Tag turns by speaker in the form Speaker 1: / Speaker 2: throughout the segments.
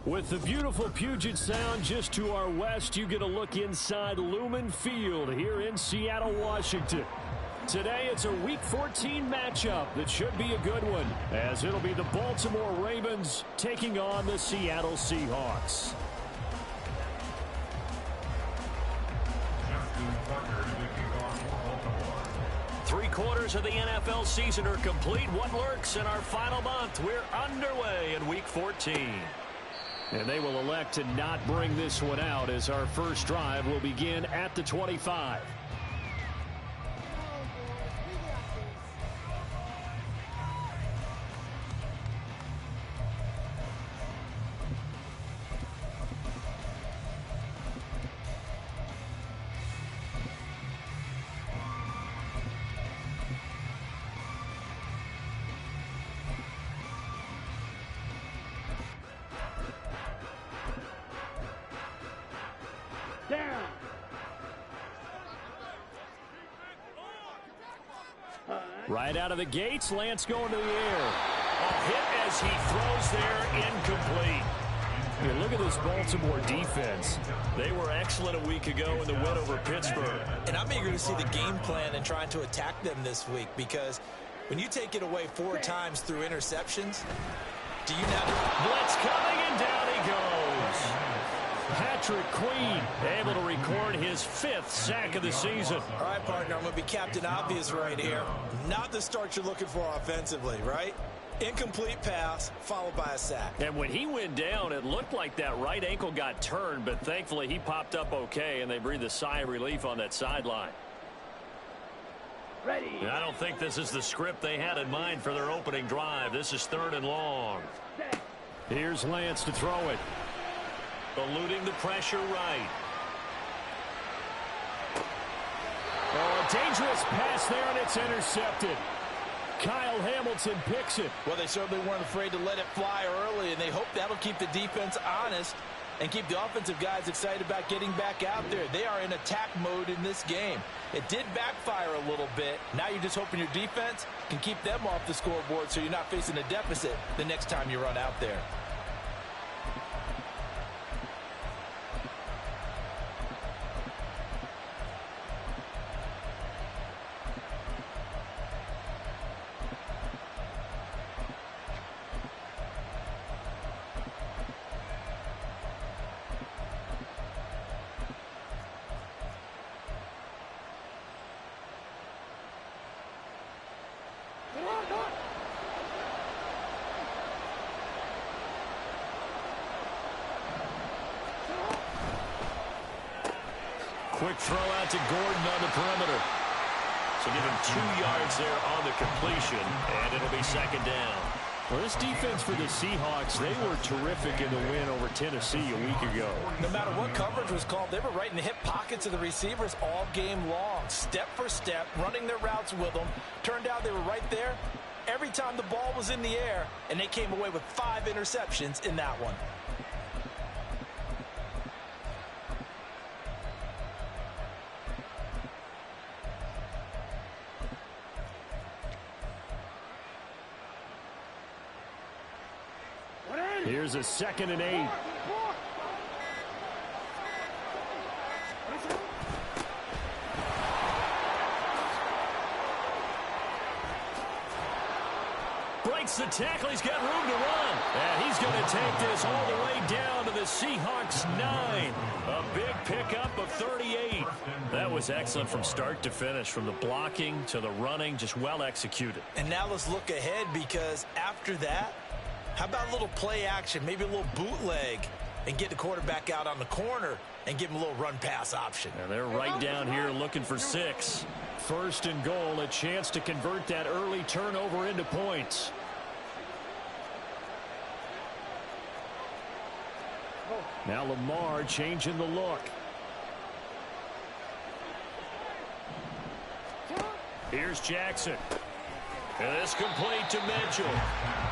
Speaker 1: With the beautiful Puget Sound just to our west, you get a look inside Lumen Field here in Seattle, Washington. Today, it's a Week 14 matchup that should be a good one, as it'll be the Baltimore Ravens taking on the Seattle Seahawks. Three-quarters of the NFL season are complete. What lurks in our final month? We're underway in Week 14. And they will elect to not bring this one out, as our first drive will begin at the 25. Right out of the gates, Lance going to the air.
Speaker 2: A hit as he throws there, incomplete.
Speaker 1: Here, look at this Baltimore defense. They were excellent a week ago in the win over Pittsburgh.
Speaker 3: And I'm eager to see the game plan and trying to attack them this week, because when you take it away 4 times through interceptions, do you now...
Speaker 1: Blitz coming, and down he goes. Patrick Queen able to record his 5th sack of the season.
Speaker 3: All right, partner, I'm going to be Captain Obvious right here. Not the start you're looking for offensively, right? Incomplete pass, followed by a sack.
Speaker 1: And when he went down, it looked like that right ankle got turned, but thankfully he popped up okay, and they breathed a sigh of relief on that sideline.
Speaker 2: Ready. I don't think this is the script they had in mind for their opening drive. This is 3rd and long.
Speaker 1: Here's Lance to throw it.
Speaker 2: Eluding the pressure right.
Speaker 1: Oh, a dangerous pass there, and it's intercepted. Kyle Hamilton picks it.
Speaker 3: Well, they certainly weren't afraid to let it fly early, and they hope that'll keep the defense honest and keep the offensive guys excited about getting back out there. They are in attack mode in this game. It did backfire a little bit. Now you're just hoping your defense can keep them off the scoreboard so you're not facing a deficit the next time you run out there.
Speaker 1: Quick throw out to Gordon on the perimeter.
Speaker 2: So give him 2 yards there on the completion, and it'll be 2nd down.
Speaker 1: Well, this defense for the Seahawks, they were terrific in the win over Tennessee a week ago.
Speaker 3: No matter what coverage was called, they were right in the hip pockets of the receivers all game long. Step for step, running their routes with them. Turned out they were right there every time the ball was in the air, and they came away with 5 interceptions in that one.
Speaker 1: Here's a 2nd and 8. Breaks the tackle. He's got room to run. And he's going to take this all the way down to the Seahawks 9. A big pickup of 38. That was excellent from start to finish, from the blocking to the running, just well executed.
Speaker 3: And now let's look ahead, because after that, how about a little play action, maybe a little bootleg, and get the quarterback out on the corner and give him a little run-pass option.
Speaker 1: And they're right down here looking for 6. 1st and goal, a chance to convert that early turnover into points. Now Lamar changing the look. Here's Jackson. And this complete to Mitchell.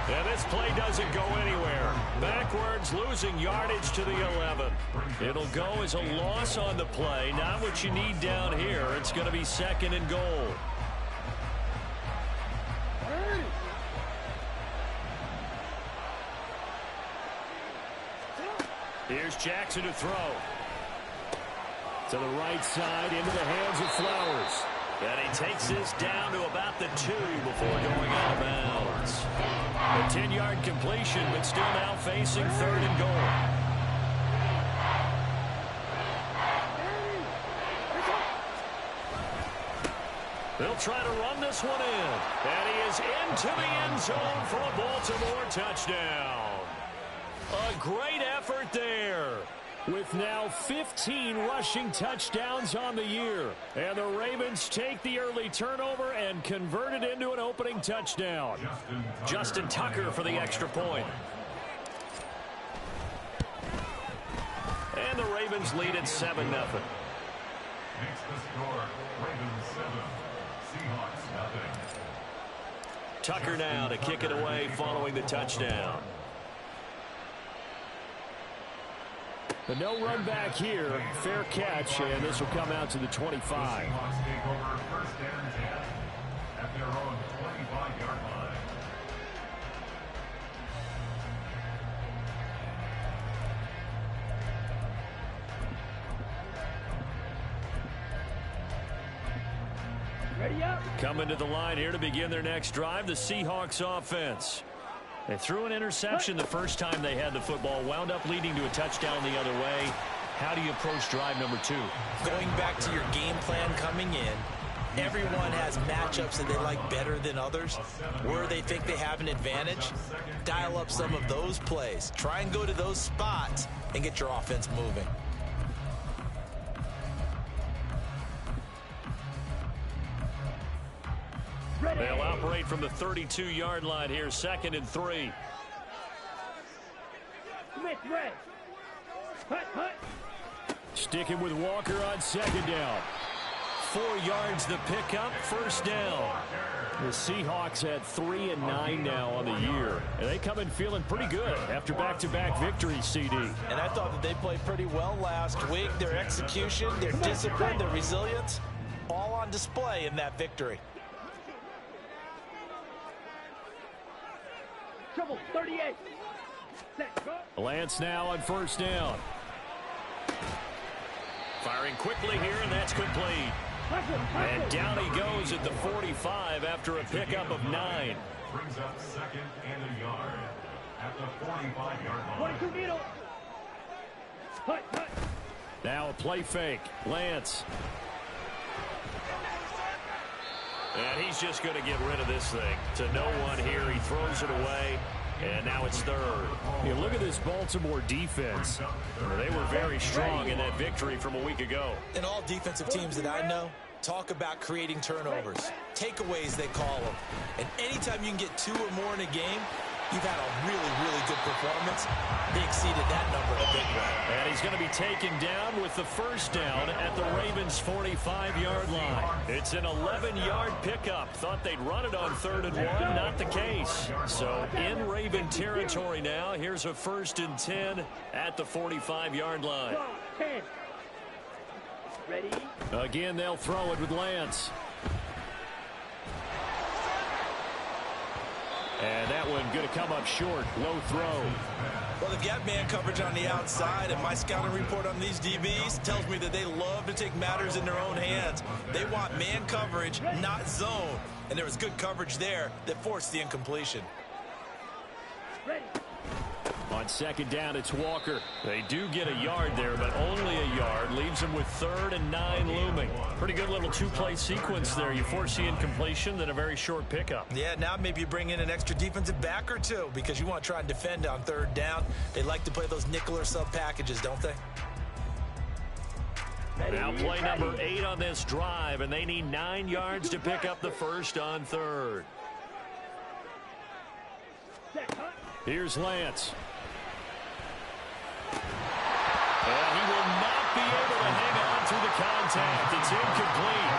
Speaker 1: And this play doesn't go anywhere. Backwards, losing yardage to the 11. It'll go as a loss on the play. Not what you need down here. It's going to be 2nd and goal. Here's Jackson to throw. To the right side, into the hands of Flowers. And he takes this down to about the 2 before going out of bounds. A 10-yard completion, but still now facing 3rd and goal. They'll try to run this one in. And he is into the end zone for a Baltimore touchdown. A great effort there. With now 15 rushing touchdowns on the year. And the Ravens take the early turnover and convert it into an opening touchdown. Justin Tucker for the extra point. And the Ravens lead at 7-0.
Speaker 4: Makes the score Ravens 7, Seahawks nothing.
Speaker 1: Tucker now to kick it away following the touchdown. The no run back here. Fair catch, and this will come out to the 25.
Speaker 4: The Seahawks take over 1st and 10 at their own
Speaker 1: Coming to the line here to begin their next drive, the Seahawks offense. They threw an interception the first time they had the football, wound up leading to a touchdown the other way. How do you approach drive number 2?
Speaker 3: Going back to your game plan coming in, everyone has matchups that they like better than others. Where they think they have an advantage, dial up some of those plays. Try and go to those spots and get your offense moving.
Speaker 1: They'll operate from the 32-yard line here, 2nd and 3. Sticking with Walker on 2nd down. 4 yards the pickup, 1st down. The Seahawks had 3 and 9 now on the year. And they come in feeling pretty good after back-to-back victories, CD.
Speaker 3: And I thought that they played pretty well last week. Their execution, their discipline, their resilience, all on display in that victory.
Speaker 5: Trouble 38.
Speaker 1: Lance now on 1st down. Firing quickly here, and that's complete. And down he goes at the 45 after a pickup of 9.
Speaker 4: Brings up 2nd and a yard at the 45-yard line.
Speaker 5: 22 needle.
Speaker 1: Now a play fake. Lance. And he's just going to get rid of this thing. To no one here. He throws it away. And now it's 3rd. You look at this Baltimore defense. They were very strong in that victory from a week ago.
Speaker 3: And all defensive teams that I know talk about creating turnovers. Takeaways, they call them. And anytime you can get 2 or more in a game, you've had a really, really good performance. They exceeded that number in a big way.
Speaker 1: And he's going to be taken down with the 1st down at the Ravens' 45-yard line. It's an 11-yard pickup. Thought they'd run it on 3rd and 1. Not the case. So in Raven territory now. Here's a 1st and 10 at the 45-yard line.
Speaker 5: 10. Ready?
Speaker 1: Again, they'll throw it with Lance. And that one going to come up short. Low throw.
Speaker 3: Well, they've got man coverage on the outside, and my scouting report on these DBs tells me that they love to take matters in their own hands. They want man coverage, not zone. And there was good coverage there that forced the incompletion.
Speaker 5: Ready.
Speaker 1: On 2nd down, it's Walker. They do get a yard there, but only a yard. Leaves them with 3rd and 9 looming. Pretty good little 2-play sequence there. You force the incompletion, then a very short pickup.
Speaker 3: Yeah, now maybe you bring in an extra defensive back or 2 because you want to try and defend on 3rd down. They like to play those nickel or sub packages, don't they?
Speaker 1: Now play number 8 on this drive, and they need 9 yards to pick up the 1st on 3rd. Here's Lance. And he will not be able to hang on through the contact. It's incomplete.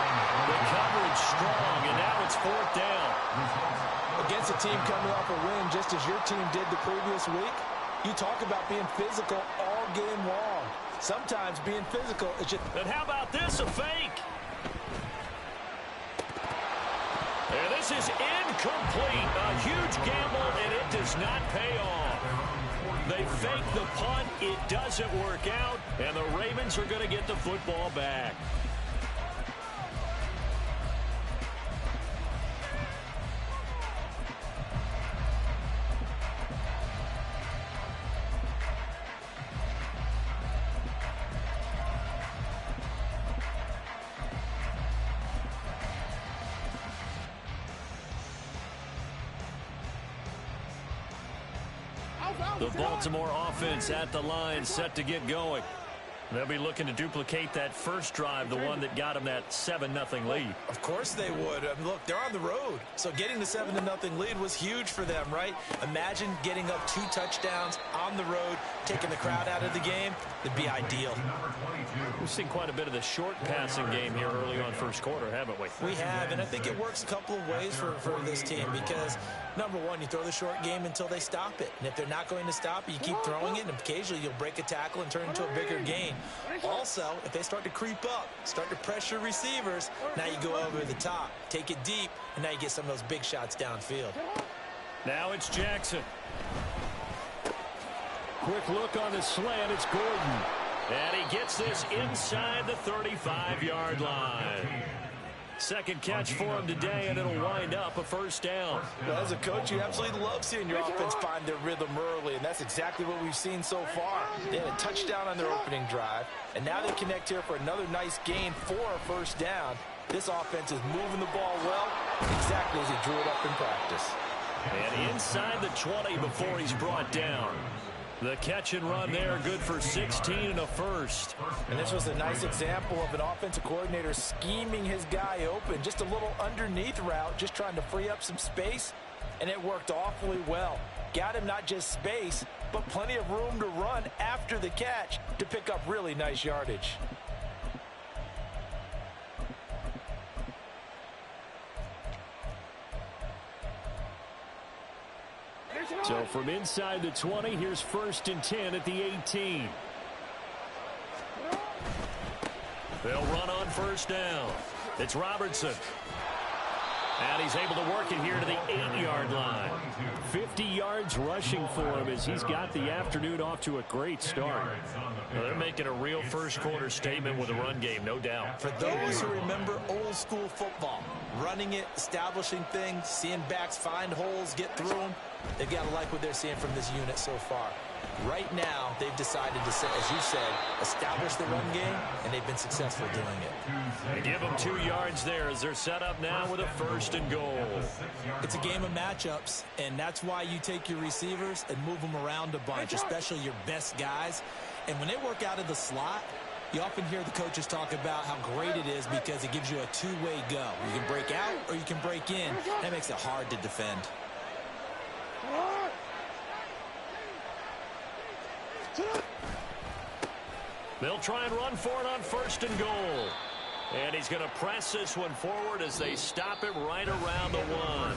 Speaker 1: The coverage strong, and now it's 4th down.
Speaker 3: Against a team coming off a win, just as your team did the previous week, you talk about being physical all game long. Sometimes being physical is just...
Speaker 1: And how about this, a fake? And this is incomplete. A huge gamble, and it does not pay off. They fake the punt. It doesn't work out, and the Ravens are going to get the football back. The Baltimore offense at the line, set to get going. They'll be looking to duplicate that first drive, the one that got them that 7-0 lead.
Speaker 3: Of course they would. I mean, look, they're on the road. So getting the 7-0 lead was huge for them, right? Imagine getting up 2 touchdowns on the road, taking the crowd out of the game. It'd be ideal.
Speaker 1: We've seen quite a bit of the short passing game here early on first quarter, haven't we?
Speaker 3: We have, and I think it works a couple of ways for this team because, number one, you throw the short game until they stop it. And if they're not going to stop it, you keep throwing it, and occasionally you'll break a tackle and turn it into a bigger gain. Also, if they start to creep up, start to pressure receivers, now you go over the top, take it deep, and now you get some of those big shots downfield.
Speaker 1: Now it's Jackson. Quick look on the slant. It's Gordon. And he gets this inside the 35-yard line.
Speaker 2: Second catch for him today, and it'll wind up a first down.
Speaker 3: Well, as a coach, you absolutely love seeing your offense find their rhythm early, and that's exactly what we've seen so far. They had a touchdown on their opening drive, and now they connect here for another nice gain for a first down. This offense is moving the ball well, exactly as he drew it up in practice.
Speaker 2: And inside the 20 before he's brought down. The catch and run there, good for 16 and a first.
Speaker 3: And this was a nice example of an offensive coordinator scheming his guy open. Just a little underneath route, just trying to free up some space, and it worked awfully well. Got him not just space, but plenty of room to run after the catch to pick up really nice yardage.
Speaker 1: So from inside the 20, here's 1st and 10 at the 18.
Speaker 2: They'll run on first down. It's Robertson. And he's able to work it here to the 8-yard line.
Speaker 1: 50 yards rushing for him as he's got the afternoon off to a great start.
Speaker 2: Well, they're making a real first-quarter statement with a run game, no doubt.
Speaker 3: For those who remember old-school football, running it, establishing things, seeing backs find holes, get through them, they've got to like what they're seeing from this unit so far. Right now, they've decided to, as you said, establish the run game, and they've been successful doing it.
Speaker 2: They give them 2 yards there as they're set up now with a 1st and goal.
Speaker 6: It's a game of matchups, and that's why you take your receivers and move them around a bunch, especially your best guys. And when they work out of the slot, you often hear the coaches talk about how great it is because it gives you a two-way go. You can break out or you can break in. That makes it hard to defend.
Speaker 2: They'll try and run for it on 1st and goal. And he's going to press this one forward as they stop him right around the 1.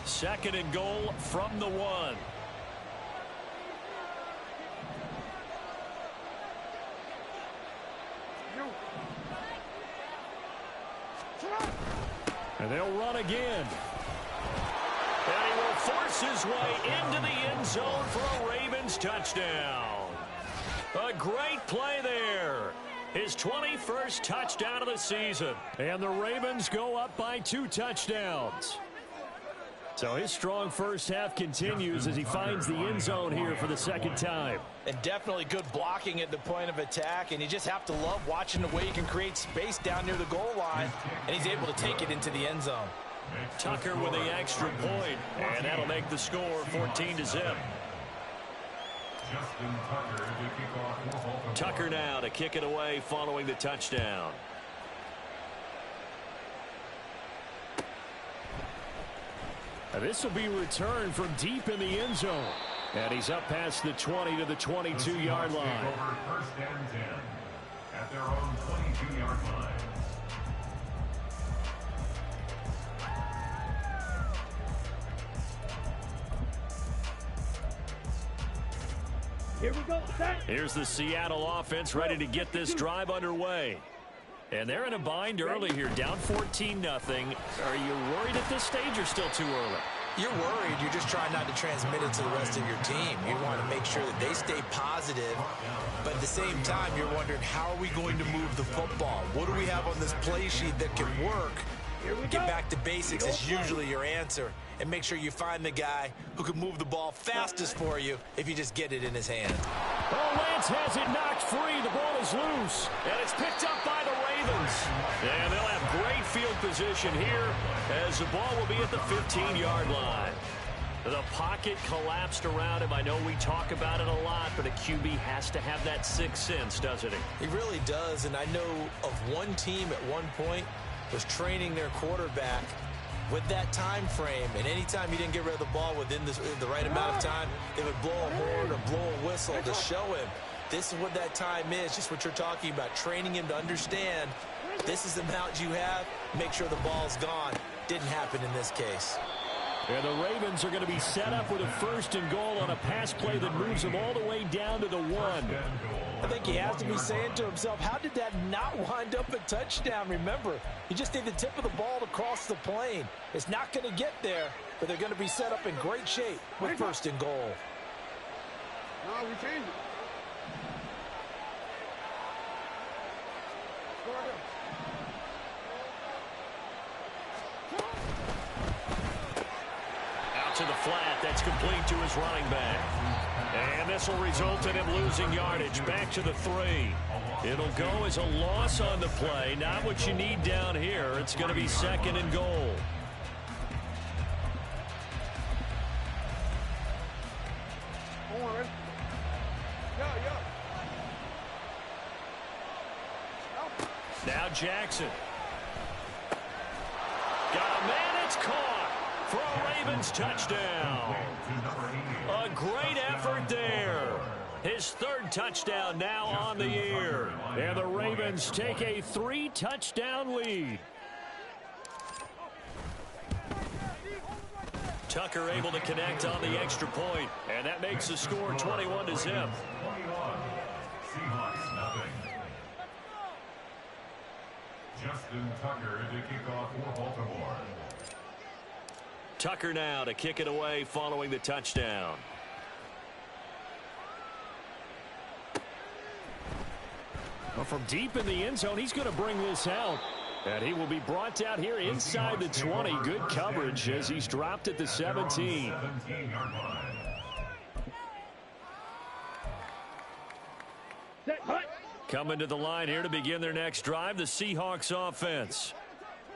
Speaker 2: Second and goal from the 1.
Speaker 1: And they'll run again.
Speaker 2: And he will force his way into the end zone for a Ravens touchdown. A great play there. His 21st touchdown of the season.
Speaker 1: And the Ravens go up by 2 touchdowns. So his strong first half continues as he finds the end zone here for the 2nd time.
Speaker 3: And definitely good blocking at the point of attack, and you just have to love watching the way he can create space down near the goal line, and he's able to take it into the end zone.
Speaker 2: Tucker with the extra point, and that'll make the score 14-0. Tucker now to kick it away following the touchdown.
Speaker 1: And this will be returned from deep in the end zone. And he's up past the 20 to the 22-yard line.
Speaker 4: Over 1st and 10 at their own 22-yard line.
Speaker 5: Here we go. Set.
Speaker 2: Here's the Seattle offense ready to get this drive underway. And they're in a bind early here, down 14-0. Are you worried at this stage or still too early?
Speaker 3: You're worried. You're just trying not to transmit it to the rest of your team. You want to make sure that they stay positive. But at the same time, you're wondering, how are we going to move the football? What do we have on this play sheet that can work? Get back to basics is usually your answer. And make sure you find the guy who can move the ball fastest for you if you just get it in his hand.
Speaker 1: Oh, Lance has it knocked free. The ball is loose.
Speaker 2: And it's picked up by the Ravens. And they'll have great field position here as the ball will be at the 15-yard line. The pocket collapsed around him. I know we talk about it a lot, but a QB has to have that sixth sense, doesn't he?
Speaker 3: He really does, and I know of one team at one point was training their quarterback with that time frame, and anytime he didn't get rid of the ball within the right amount of time, they would blow a horn or blow a whistle to show him this is what that time is, just what you're talking about, training him to understand this is the amount you have, make sure the ball's gone. Didn't happen in this case.
Speaker 1: And the Ravens are going to be set up with a 1st and goal on a pass play that moves them all the way down to the 1.
Speaker 3: I think he has to be saying to himself, how did that not wind up a touchdown? Remember, you just need the tip of the ball to cross the plane. It's not going to get there, but they're going to be set up in great shape with 1st and goal.
Speaker 5: No, we changed it.
Speaker 2: Out to the flat. That's complete to his running back. And this will result in him losing yardage. Back to the 3. It'll go as a loss on the play. Not what you need down here. It's going to be 2nd and goal. Now Jackson. Got a man, it's caught for a Ravens touchdown. A great effort there. His 3rd touchdown now on the year.
Speaker 1: And the Ravens take a 3-touchdown lead.
Speaker 2: Tucker able to connect on the extra point, and that makes the score 21-0.
Speaker 4: Seahawks nothing. Justin Tucker to kick off for Baltimore.
Speaker 2: Tucker now to kick it away following the touchdown.
Speaker 1: Well, from deep in the end zone, he's going to bring this out. And he will be brought down here inside the 20. Good coverage as he's dropped at the 17.
Speaker 2: Coming to the line here to begin their next drive, the Seahawks offense.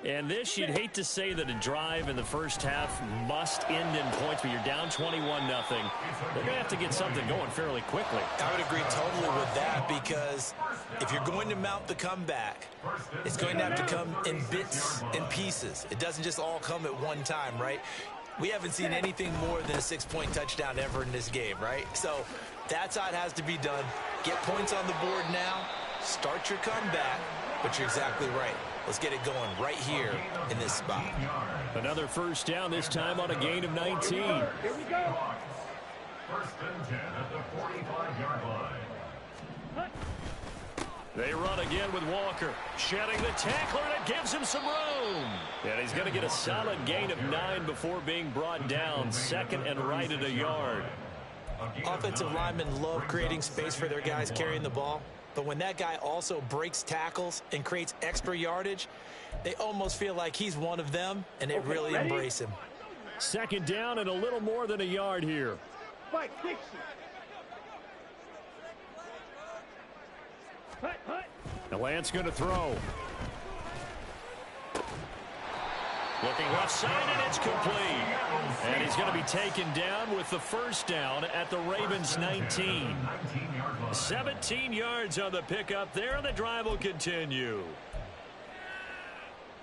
Speaker 2: And this, you'd hate to say that a drive in the first half must end in points, but you're down 21-0. They're going to have to get something going fairly quickly.
Speaker 3: I would agree totally with that, because if you're going to mount the comeback, it's going to have to come in bits and pieces. It doesn't just all come at one time, right? We haven't seen anything more than a 6-point touchdown ever in this game, right? So that's how it has to be done. Get points on the board now, start your comeback, but you're exactly right. Let's get it going right here in this spot.
Speaker 1: Another 1st down, this time on a gain of 19.
Speaker 5: Here we go.
Speaker 4: 1st and 10 at the 45-yard line.
Speaker 2: They run again with Walker. Shedding the tackler, and it gives him some room. And he's going to get a solid gain of 9 before being brought down. 2nd and right at a yard.
Speaker 3: Offensive linemen love creating space for their guys carrying the ball. But when that guy also breaks tackles and creates extra yardage, they almost feel like he's one of them, and they really embrace him.
Speaker 1: 2nd down and a little more than a yard here.
Speaker 5: Fight, Dixie. Hut.
Speaker 1: The Lance going to throw.
Speaker 2: Looking left side, and it's complete. And he's going to be taken down with the 1st down at the Ravens 19. 17 yards on the pickup there, and the drive will continue.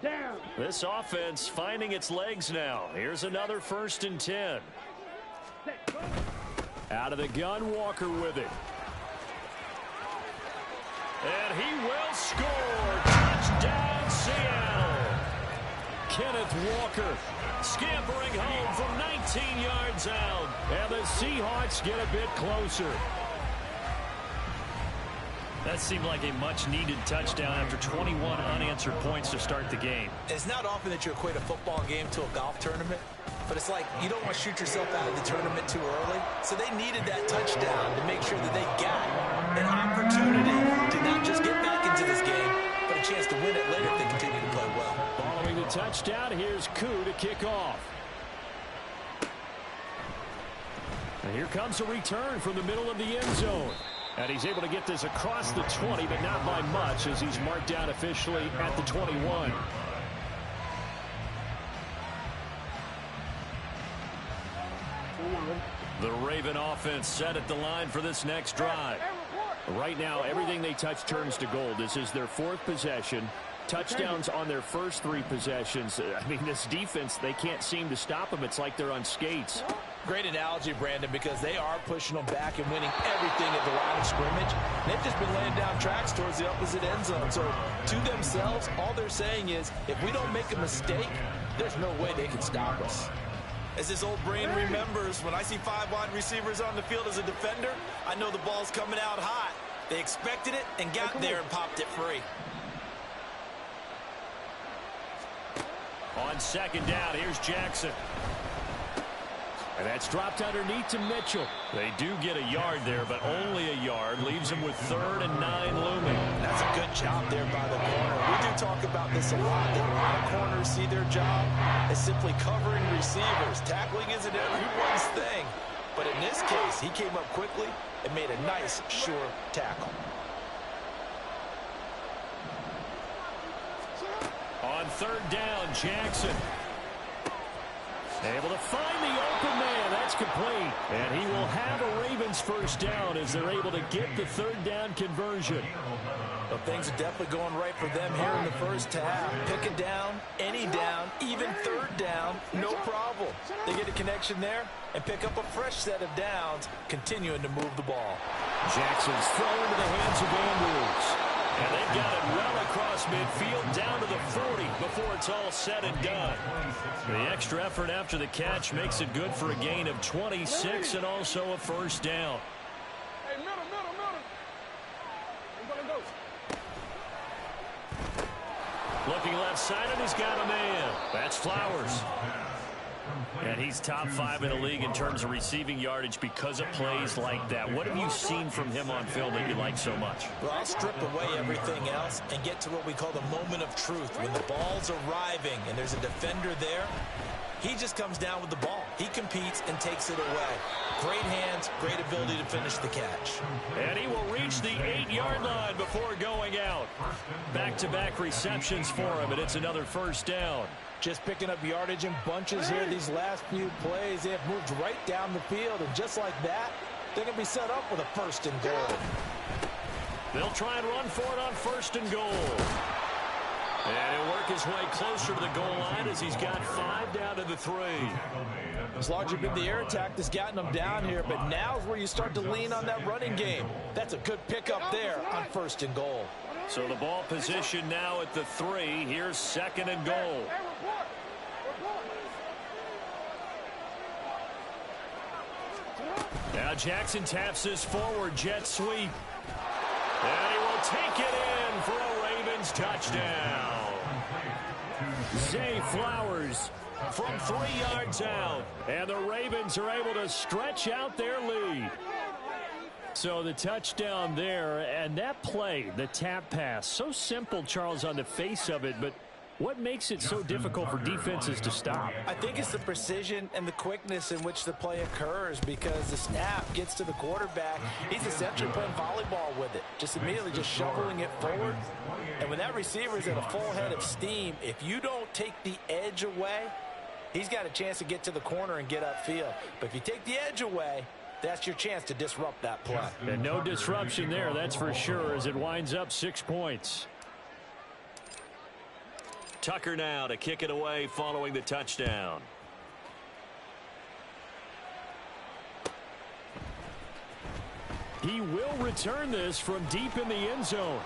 Speaker 5: Down.
Speaker 2: This offense finding its legs now. Here's another 1st and 10.
Speaker 1: Out of the gun, Walker with it.
Speaker 2: And he will score. Touchdown, Seattle. Kenneth Walker scampering home from 19 yards out.
Speaker 1: And the Seahawks get a bit closer.
Speaker 2: That seemed like a much-needed touchdown after 21 unanswered points to start the game.
Speaker 3: It's not often that you equate a football game to a golf tournament, but it's like you don't want to shoot yourself out of the tournament too early. So they needed that touchdown to make sure that they got an opportunity to not just get back into this game, but a chance to win it later if they continue to play well.
Speaker 1: Following the touchdown, here's Koo to kick off. And here comes a return from the middle of the end zone. And he's able to get this across the 20, but not by much, as he's marked down officially at the 21.
Speaker 2: The Raven offense set at the line for this next drive.
Speaker 1: Right now, everything they touch turns to gold. This is their 4th possession. Touchdowns on their first 3 possessions. I mean, this defense, they can't seem to stop them. It's like they're on skates.
Speaker 3: Great analogy, Brandon, because they are pushing them back and winning everything at the line of scrimmage. They've just been laying down tracks towards the opposite end zone. So to themselves, all they're saying is, if we don't make a mistake, there's no way they can stop us. As this old brain remembers, when I see 5 wide receivers on the field as a defender, I know the ball's coming out hot. They expected it and got there and popped it free.
Speaker 1: On second down, here's Jackson. And that's dropped underneath to Mitchell. They do get a yard there, but only a yard. Leaves them with 3rd and 9 looming.
Speaker 3: That's a good job there by the corner. We do talk about this a lot, that a lot of corners see their job as simply covering receivers. Tackling isn't everyone's thing. But in this case, he came up quickly and made a nice, sure tackle.
Speaker 1: On 3rd down, Jackson. Able to find the open man. That's complete. And he will have a Ravens first down as they're able to get the 3rd down conversion.
Speaker 3: Well, things are definitely going right for them here in the first half. Pick a down, any down, even 3rd down, no problem. They get a connection there and pick up a fresh set of downs, continuing to move the ball.
Speaker 1: Jackson's thrown into the hands of Andrews. And they've got it well across midfield down to the 40 before it's all said and done. The extra effort after the catch makes it good for a gain of 26 and also a first down.
Speaker 5: Hey, middle. We're gonna go.
Speaker 1: Looking left side, and he's got a man. That's Flowers. And he's top 5 in the league in terms of receiving yardage because of plays like that. What have you seen from him on film that you like so much?
Speaker 3: Well, I'll strip away everything else and get to what we call the moment of truth. When the ball's arriving and there's a defender there, he just comes down with the ball. He competes and takes it away. Great hands, great ability to finish the catch.
Speaker 1: And he will reach the 8-yard line before going out. Back-to-back receptions for him, and it's another first down.
Speaker 3: Just picking up yardage in bunches here these last few plays. They have moved right down the field, and just like that, they're going to be set up with a 1st and goal.
Speaker 1: They'll try and run for it on 1st and goal. And he'll work his way closer to the goal line as he's got 5 down to the 3.
Speaker 3: It's largely been the air attack that's gotten them down here, but now's where you start to lean on that running game. That's a good pickup there on 1st and goal.
Speaker 1: So the ball position now at the 3. Here's 2nd and goal. Now Jackson taps this forward jet sweep. And he will take it in for a Ravens touchdown. Zay Flowers from 3 yards out. And the Ravens are able to stretch out their lead. So the touchdown there, and that play, the tap pass, so simple, Charles, on the face of it, but what makes it so difficult for defenses to stop?
Speaker 3: I think it's the precision and the quickness in which the play occurs, because the snap gets to the quarterback. He's essentially playing volleyball with it, just immediately just shoveling it forward. And when that receiver is at a full head of steam, if you don't take the edge away, he's got a chance to get to the corner and get upfield. But if you take the edge away, that's your chance to disrupt that play.
Speaker 1: And no disruption there, that's for sure, as it winds up 6 points. Tucker now to kick it away following the touchdown. He will return this from deep in the end zone.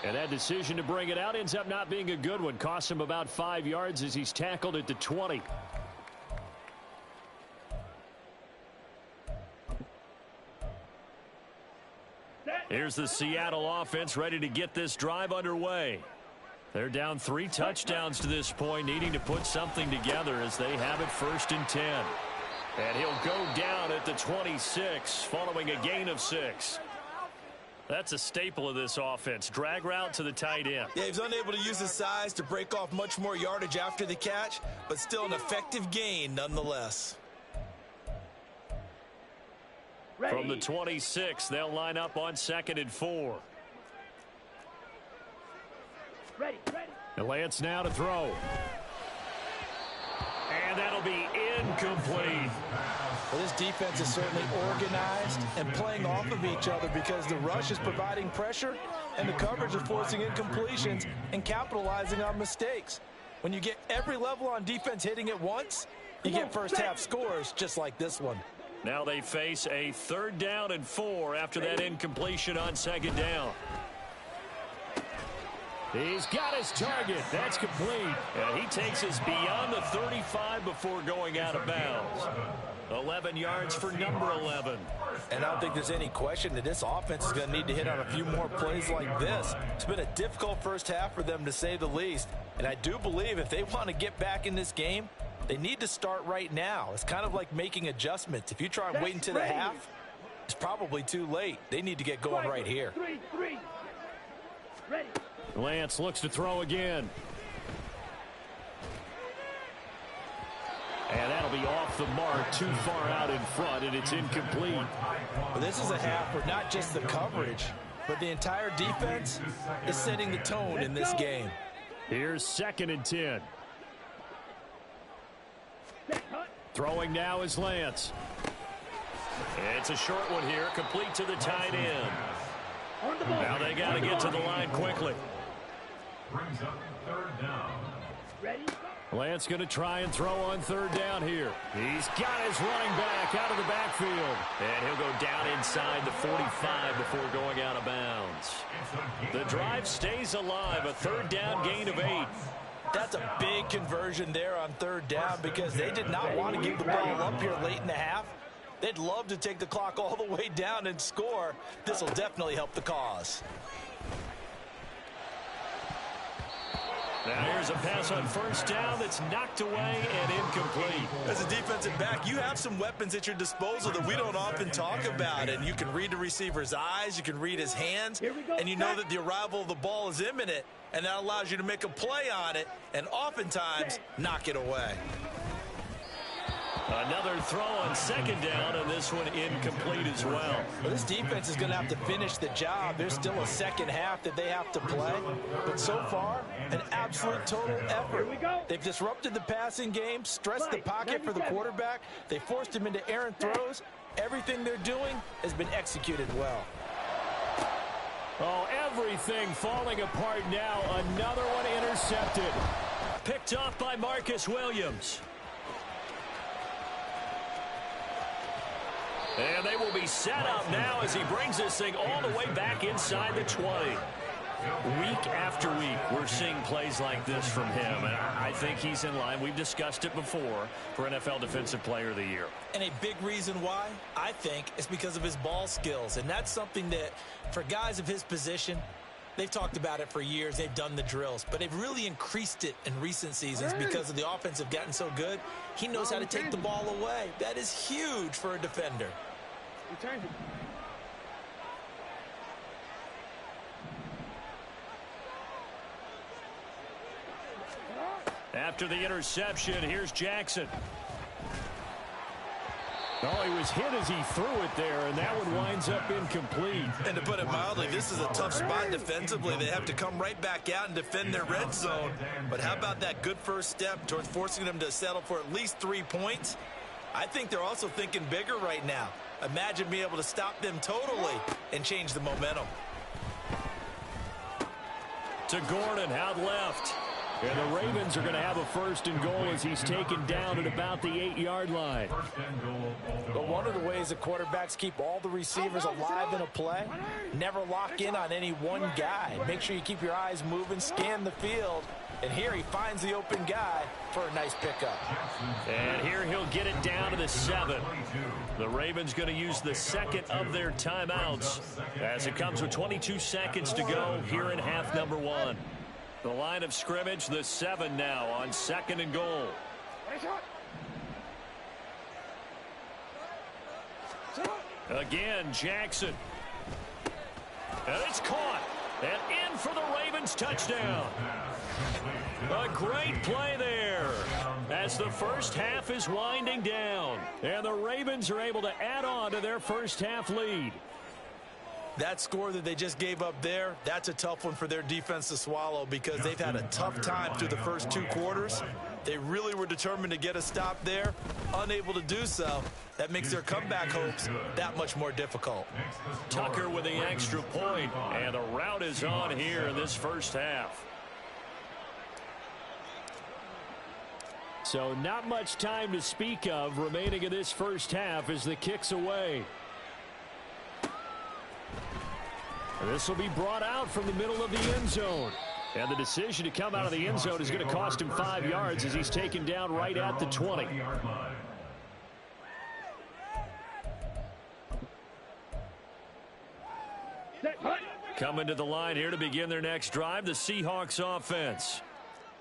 Speaker 1: And that decision to bring it out ends up not being a good one. Costs him about 5 yards as he's tackled at the 20. Here's the Seattle offense ready to get this drive underway. They're down 3 touchdowns to this point, needing to put something together as they have it 1st and 10. And he'll go down at the 26 following a gain of 6. That's a staple of this offense. Drag route to the tight end.
Speaker 3: Yeah, he's unable to use his size to break off much more yardage after the catch, but still an effective gain nonetheless.
Speaker 1: From the 26, they'll line up on 2nd and 4. And Lance now to throw. And that'll be incomplete.
Speaker 3: Well, this defense is certainly organized and playing off of each other because the rush is providing pressure and the coverage is forcing incompletions and capitalizing on mistakes. When you get every level on defense hitting at once, you get first half scores just like this one.
Speaker 1: Now they face a 3rd down and 4 after that incompletion on 2nd down. He's got his target. That's complete.
Speaker 2: And he takes us beyond the 35 before going out of bounds. 11 yards for number 11.
Speaker 3: And I don't think there's any question that this offense is going to need to hit on a few more plays like this. It's been a difficult first half for them, to say the least. And I do believe if they want to get back in this game, they need to start right now. It's kind of like making adjustments. If you try and wait until the half, it's probably too late. They need to get going right here.
Speaker 1: Ready. Lance looks to throw again. And that'll be off the mark, too far out in front, and it's incomplete.
Speaker 3: Well, this is a half where not just the coverage, but the entire defense is setting the tone in this game.
Speaker 1: Here's 2nd and 10. Throwing now is Lance.
Speaker 2: It's a short one here, complete to the tight end. Now they got to get to the line quickly.
Speaker 4: Brings up 3rd down.
Speaker 1: Ready? Lance going to try and throw on 3rd down here. He's got his running back out of the backfield.
Speaker 2: And he'll go down inside the 45 before going out of bounds. The drive stays alive, a 3rd down gain of 8.
Speaker 3: That's a big conversion there on 3rd down because they did not want to give the ball up here late in the half. They'd love to take the clock all the way down and score. This will definitely help the cause.
Speaker 2: Now here's a pass on 1st down that's knocked away and incomplete.
Speaker 3: As a defensive back, you have some weapons at your disposal that we don't often talk about. And you can read the receiver's eyes, you can read his hands, and you know that the arrival of the ball is imminent, and that allows you to make a play on it and oftentimes knock it away.
Speaker 2: Another throw on 2nd down, and this one incomplete as well.
Speaker 3: Well, this defense is going to have to finish the job. There's still a second half that they have to play. But so far, an absolute total effort. They've disrupted the passing game, stressed the pocket for the quarterback. They forced him into errant throws. Everything they're doing has been executed well.
Speaker 1: Oh, everything falling apart now. Another one intercepted.
Speaker 2: Picked off by Marcus Williams. And they will be set up now as he brings this thing all the way back inside the 20. Week after week, we're seeing plays like this from him, and I think he's in line. We've discussed it before for NFL Defensive Player of the Year.
Speaker 3: And a big reason why, I think, is because of his ball skills. And that's something that, for guys of his position, they've talked about it for years. They've done the drills. But they've really increased it in recent seasons because of the offense have gotten so good. He knows how to take the ball away. That is huge for a defender.
Speaker 2: After the interception, here's Jackson.
Speaker 1: Oh, he was hit as he threw it there, and that one winds up incomplete.
Speaker 3: And to put it mildly, this is a tough spot defensively. They have to come right back out and defend their red zone. But how about that good first step towards forcing them to settle for at least 3 points? I think they're also thinking bigger right now. Imagine being able to stop them totally and change the momentum.
Speaker 2: To Gordon, out left.
Speaker 1: And the Ravens are going to have a 1st and goal as he's taken down at about the 8-yard line.
Speaker 3: But one of the ways that quarterbacks keep all the receivers alive in a play, never lock in on any one guy. Make sure you keep your eyes moving, scan the field. And here he finds the open guy for a nice pickup.
Speaker 2: And here he'll get it down to the 7. The Ravens going to use the 2nd of their timeouts as it comes with 22 seconds to go here in half number 1. The line of scrimmage, the 7 now on 2nd and goal. Again, Jackson. And it's caught. And in for the Ravens touchdown. A great play there as the first half is winding down. And the Ravens are able to add on to their first half lead.
Speaker 3: That score that they just gave up there, that's a tough one for their defense to swallow because they've had a tough time through the first 2 quarters. They really were determined to get a stop there, unable to do so. That makes their comeback hopes that much more difficult.
Speaker 2: Tucker with the extra point, and the route is on here in this first half.
Speaker 1: So not much time to speak of remaining in this first half as the kick's away. This will be brought out from the middle of the end zone. And the decision to come out of the end zone is going to cost him 5 yards as he's taken down right at the 20. Coming to the line here to begin their next drive, the Seahawks offense.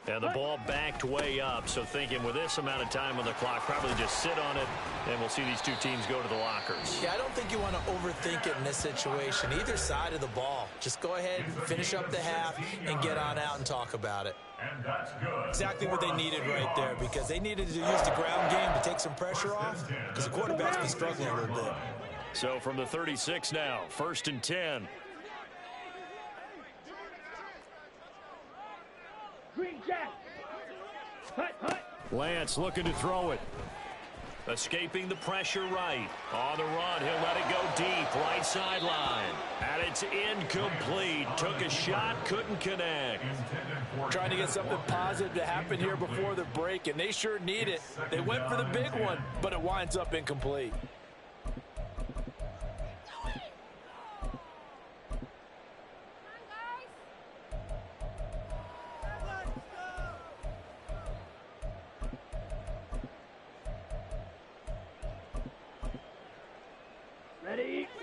Speaker 1: And the ball backed way up, so thinking with this amount of time on the clock, probably just sit on it, and we'll see these two teams go to the lockers.
Speaker 6: Yeah, I don't think you want to overthink it in this situation. Either side of the ball. Just go ahead and finish up the half and get on out and talk about it.
Speaker 4: And that's good.
Speaker 6: Exactly what they needed right there, because they needed to use the ground game to take some pressure off, because the quarterback's been struggling a little bit.
Speaker 1: So from the 36 now, 1st and 10. Lance looking to throw it.
Speaker 2: Escaping the pressure right. On the run, he'll let it go deep, right sideline. And it's incomplete. Took a shot, couldn't connect.
Speaker 3: Trying to get something positive to happen here before the break, and they sure need it. They went for the big one, but it winds up incomplete.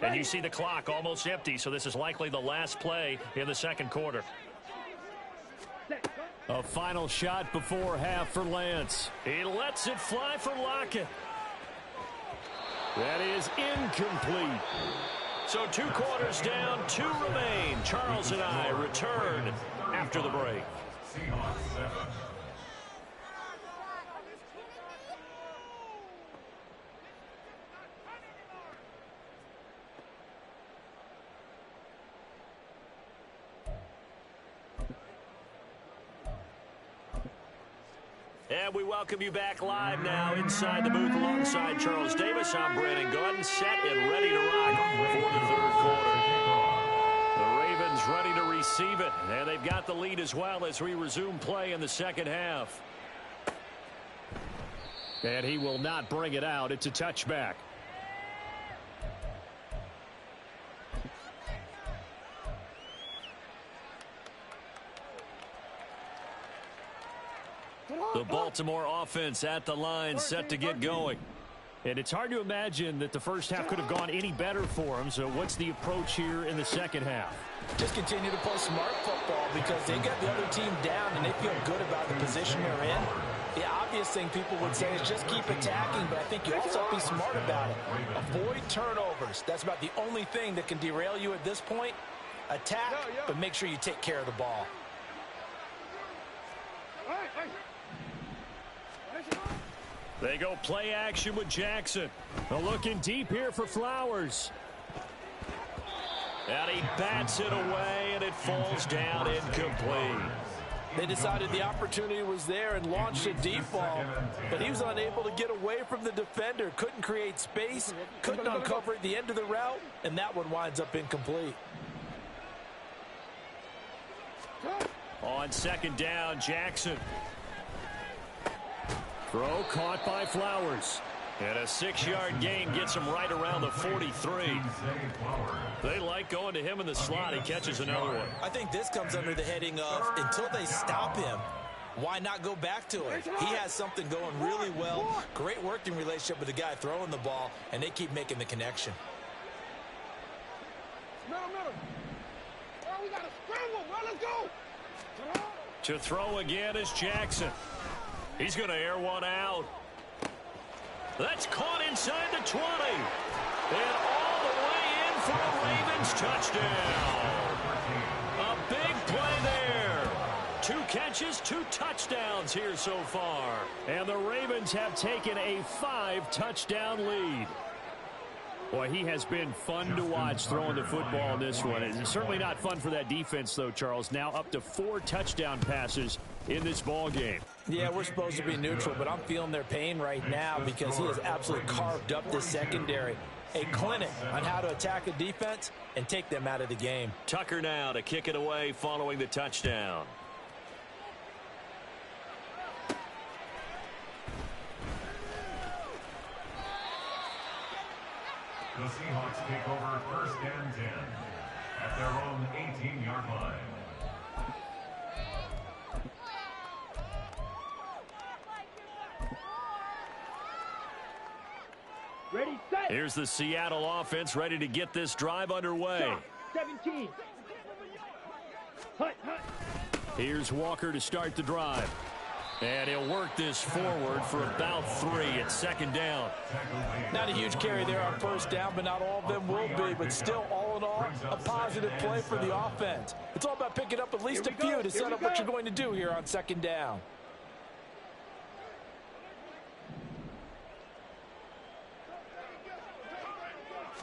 Speaker 1: And you see the clock almost empty, so this is likely the last play in the second quarter. A final shot before half for Lance. He lets it fly for Lockett. That is incomplete.
Speaker 2: So 2 quarters down, 2 remain. Charles and I return after the break.
Speaker 4: Seahawks 7.
Speaker 2: And we welcome you back live now inside the booth alongside Charles Davis. I'm Brandon Gordon, set and ready to rock for the third quarter. The Ravens ready to receive it, and they've got the lead as well as we resume play in the second half.
Speaker 1: And he will not bring it out. It's a touchback.
Speaker 2: The Baltimore offense at the line, set to get going.
Speaker 1: And it's hard to imagine that the first half could have gone any better for him. So what's the approach here in the second half?
Speaker 3: Just continue to play smart football, because they get the other team down and they feel good about the position they're in. The obvious thing people would say is just keep attacking, but I think you also have to be smart about it. Avoid turnovers. That's about the only thing that can derail you at this point. Attack, but make sure you take care of the ball.
Speaker 1: They go play action with Jackson. Looking deep here for Flowers.
Speaker 2: And he bats it away, and it falls down incomplete.
Speaker 3: They decided the opportunity was there and launched a deep ball, but he was unable to get away from the defender. Couldn't create space, couldn't uncover at the end of the route, and that one winds up incomplete.
Speaker 1: On second down, Jackson. Throw caught by Flowers.
Speaker 2: And a 6-yard gain gets him right around the 43. They like going to him in the slot. He catches another one.
Speaker 6: I think this comes under the heading of, until they stop him, why not go back to it? He has something going really well. Great working relationship with the guy throwing the ball, and they keep making the connection.
Speaker 5: We got to scramble, bro. Let's go.
Speaker 2: To throw again is Jackson. He's going to air one out. That's caught inside the 20. And all the way in for a Ravens touchdown. A big play there. 2 catches, 2 touchdowns here so far.
Speaker 1: And the Ravens have taken a 5-touchdown lead. Boy, he has been fun to watch throwing the football in this one. It's certainly not fun for that defense, though, Charles. Now up to 4 touchdown passes in this ball game.
Speaker 3: Yeah, we're supposed to be neutral, but I'm feeling their pain right now because he has absolutely carved up this secondary. A clinic on how to attack a defense and take them out of the game.
Speaker 2: Tucker now to kick it away following the touchdown.
Speaker 4: The Seahawks take over 1st and 10 at their own 18-yard line.
Speaker 5: Ready, set.
Speaker 2: Here's the Seattle offense ready to get this drive underway.
Speaker 5: 17. Hut, hut.
Speaker 1: Here's Walker to start the drive. And he'll work this forward for about 3 at second down.
Speaker 3: Not a huge carry there on first down, but not all of them will be. But still, all in all, a positive play for the offense. It's all about picking up at least a few to set up what you're going to do here on second down.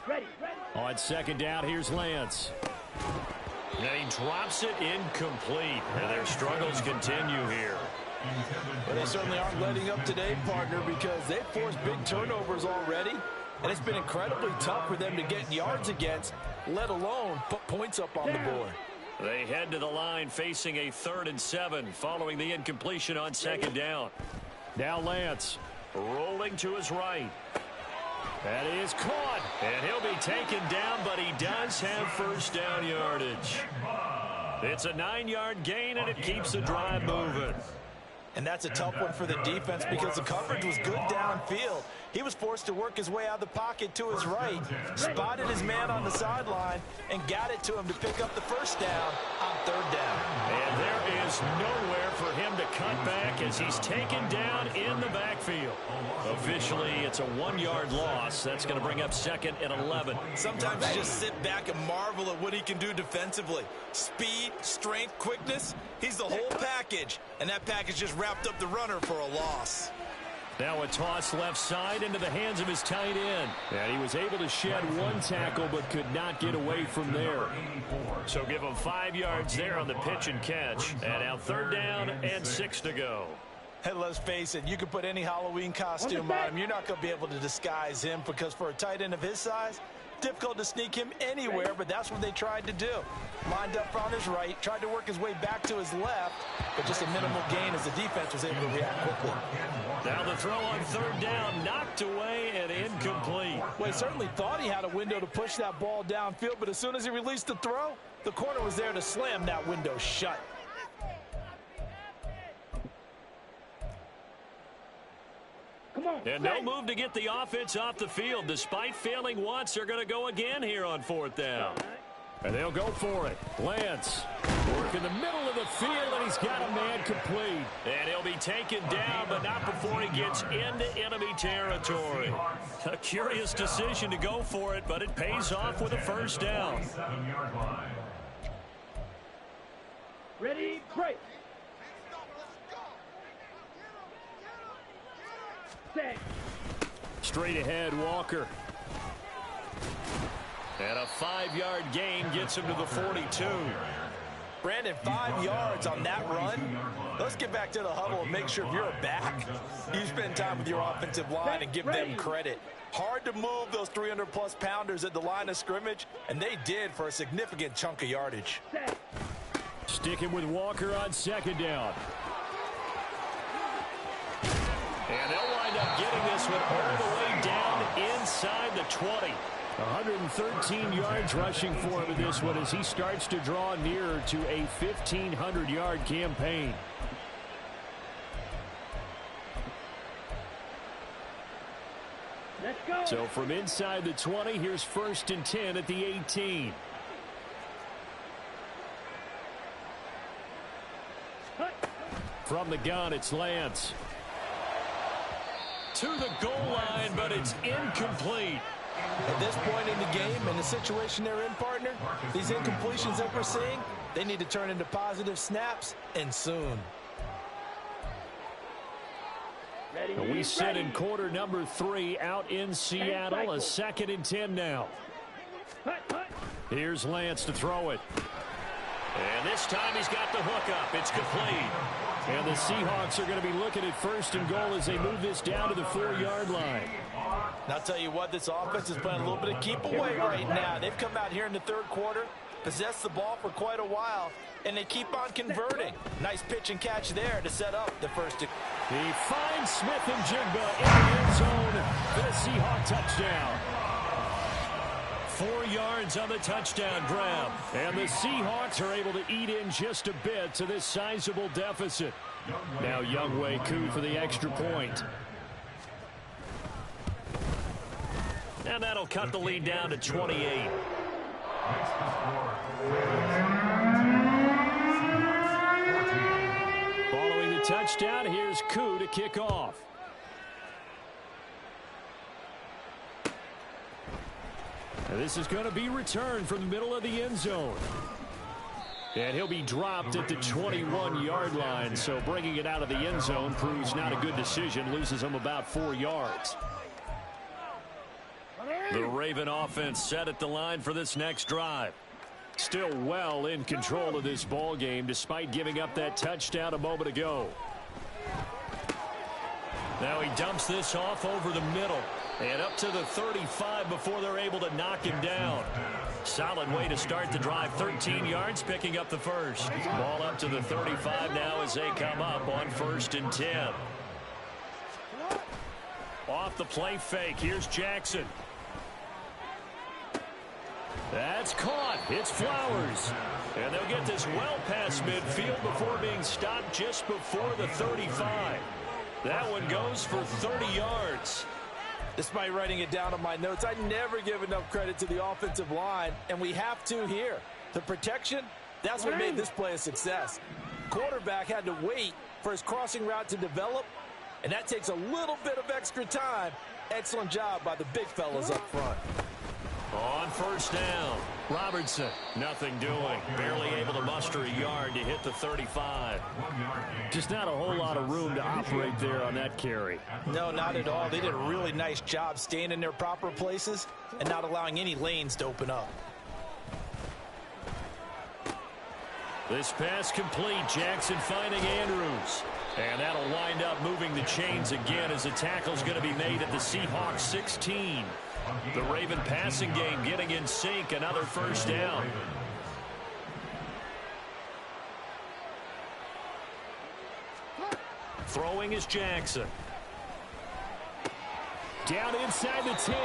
Speaker 5: Ready.
Speaker 1: On second down, here's Lance.
Speaker 2: And he drops it incomplete. And their struggles continue here.
Speaker 3: But they certainly aren't letting up today, partner, because they've forced big turnovers already. And it's been incredibly tough for them to get yards against, let alone put points up on the board.
Speaker 2: They head to the line facing a 3rd and 7 following the incompletion on second down.
Speaker 1: Now Lance.
Speaker 2: Rolling to his right.
Speaker 1: That is caught.
Speaker 2: And he'll be taken down, but he does have first down yardage. It's a 9-yard gain, and it keeps the drive moving.
Speaker 3: And that's a tough one for the defense because the coverage was good downfield. He was forced to work his way out of the pocket to his right, spotted his man on the sideline, and got it to him to pick up the first down on 3rd down.
Speaker 2: And there is nowhere for him to cut back as he's taken down in the backfield. Officially, it's a 1-yard loss. That's going to bring up 2nd and 11.
Speaker 3: Sometimes you just sit back and marvel at what he can do defensively. Speed, strength, quickness, he's the whole package. And that package just wrapped up the runner for a loss.
Speaker 1: Now a toss left side into the hands of his tight end. And he was able to shed 1 tackle but could not get away from there.
Speaker 2: So give him 5 yards there on the pitch and catch. And now 3rd down and 6 to go.
Speaker 3: Hey, let's face it, you can put any Halloween costume on him. You're not going to be able to disguise him because for a tight end of his size, difficult to sneak him anywhere, but that's what they tried to do. Lined up on his right, tried to work his way back to his left, but just a minimal gain as the defense was able to react quickly.
Speaker 2: Now the throw on 3rd down, knocked away and incomplete.
Speaker 3: Well, he certainly thought he had a window to push that ball downfield, but as soon as he released the throw, the corner was there to slam that window shut.
Speaker 2: And no move to get the offense off the field. Despite failing once, they're going to go again here on 4th down.
Speaker 1: And they'll go for it. Lance work in the middle of the field, and he's got a man complete.
Speaker 2: And he'll be taken down, but not before he gets into enemy territory. A curious decision to go for it, but it pays off with a first down.
Speaker 5: Ready, break.
Speaker 1: Straight ahead, Walker.
Speaker 2: And a 5-yard gain gets him to the 42.
Speaker 3: Brandon, 5 yards on that run. Let's get back to the huddle and make sure if you're a back, you spend time with your offensive line and give them credit. Hard to move those 300-plus pounders at the line of scrimmage, and they did for a significant chunk of yardage.
Speaker 1: Sticking with Walker on second down.
Speaker 2: And they'll wind up getting this one all the way down inside the 20.
Speaker 1: 113 yards rushing for him in this one as he starts to draw nearer to a 1,500-yard campaign.
Speaker 5: Let's go.
Speaker 1: So from inside the 20, here's 1st and 10 at the 18. From the gun, it's Lance.
Speaker 2: To the goal line, but it's incomplete.
Speaker 3: At this point in the game and the situation they're in, partner, these incompletions that we're seeing, they need to turn into positive snaps, and soon.
Speaker 1: And we sit in quarter number 3 out in Seattle. A 2nd and 10 now. Here's Lance to throw it.
Speaker 2: And this time he's got the hook up. It's complete.
Speaker 1: And the Seahawks are going to be looking at 1st and goal as they move this down to the 4-yard line.
Speaker 3: And I'll tell you what, this offense is playing a little bit of keep away right now. They've come out here in the 3rd quarter, possessed the ball for quite a while, and they keep on converting. Nice pitch and catch there to set up the first.
Speaker 1: He finds Smith and Jigba in the end zone for the Seahawk touchdown.
Speaker 2: 4 yards on the touchdown grab.
Speaker 1: And the Seahawks are able to eat in just a bit to this sizable deficit. Now Younghoe Koo for the extra point.
Speaker 2: And that'll cut the lead down to 28.
Speaker 4: Makes the score. Seahawks 14.
Speaker 1: Following the touchdown, here's Koo to kick off. And this is going to be returned from the middle of the end zone. And he'll be dropped at the 21-yard line. So bringing it out of the end zone proves not a good decision. Loses him about 4 yards.
Speaker 2: The Raven offense set at the line for this next drive.
Speaker 1: Still well in control of this ball game despite giving up that touchdown a moment ago.
Speaker 2: Now he dumps this off over the middle and up to the 35 before they're able to knock him down. Solid way to start the drive. 13 yards, picking up the first. Ball up to the 35 now as they come up on 1st and 10. Off the play fake. Here's Jackson. That's caught. It's Flowers. And they'll get this well past midfield before being stopped just before the 35. That one goes for 30 yards.
Speaker 3: Despite writing it down on my notes, I never give enough credit to the offensive line, and we have to here. The protection, that's what made this play a success. Quarterback had to wait for his crossing route to develop, and that takes a little bit of extra time. Excellent job by the big fellas up front.
Speaker 2: On 1st down, Robertson, nothing doing. Barely able to muster a yard to hit the 35.
Speaker 1: Just not a whole lot of room to operate there on that carry.
Speaker 3: No, not at all. They did a really nice job staying in their proper places and not allowing any lanes to open up.
Speaker 2: This pass complete. Jackson finding Andrews. And that'll wind up moving the chains again as the tackle's going to be made at the Seahawks 16. The Raven passing game getting in sync. Another 1st down. Throwing is Jackson.
Speaker 1: Down inside the 10.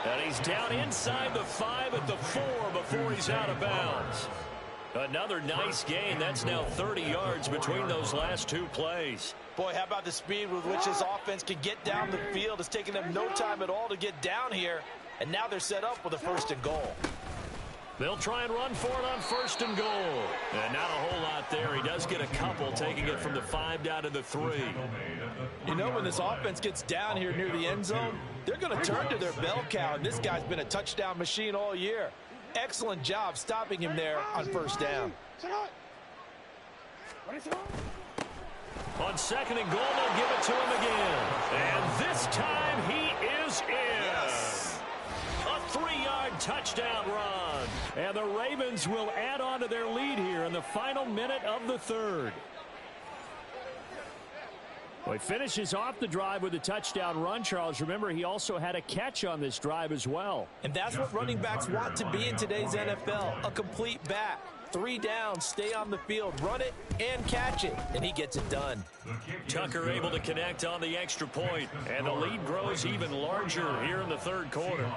Speaker 2: And he's down inside the 5 at the 4 before he's out of bounds. Another nice gain. That's now 30 yards between those last 2 plays.
Speaker 3: Boy, how about the speed with which this offense could get down the field? It's taken them no time at all to get down here, and now they're set up with a 1st and goal.
Speaker 2: They'll try and run for it on 1st and goal. And not a whole lot there. He does get a couple, taking it from the 5 down to the 3.
Speaker 3: You know, when this offense gets down here near the end zone, they're going to turn to their bell cow, and this guy's been a touchdown machine all year. Excellent job stopping him there on 1st down.
Speaker 2: On 2nd and goal, they'll give it to him again. And this time he is in. Yes. A 3-yard touchdown run.
Speaker 1: And the Ravens will add on to their lead here in the final minute of the 3rd. Well, he finishes off the drive with a touchdown run, Charles. Remember, he also had a catch on this drive as well.
Speaker 3: And that's what running backs want to be in today's NFL, a complete back. 3 downs, stay on the field, run it, and catch it. And he gets it done.
Speaker 2: Tucker able to connect on the extra point, and the lead grows even larger here in the 3rd quarter.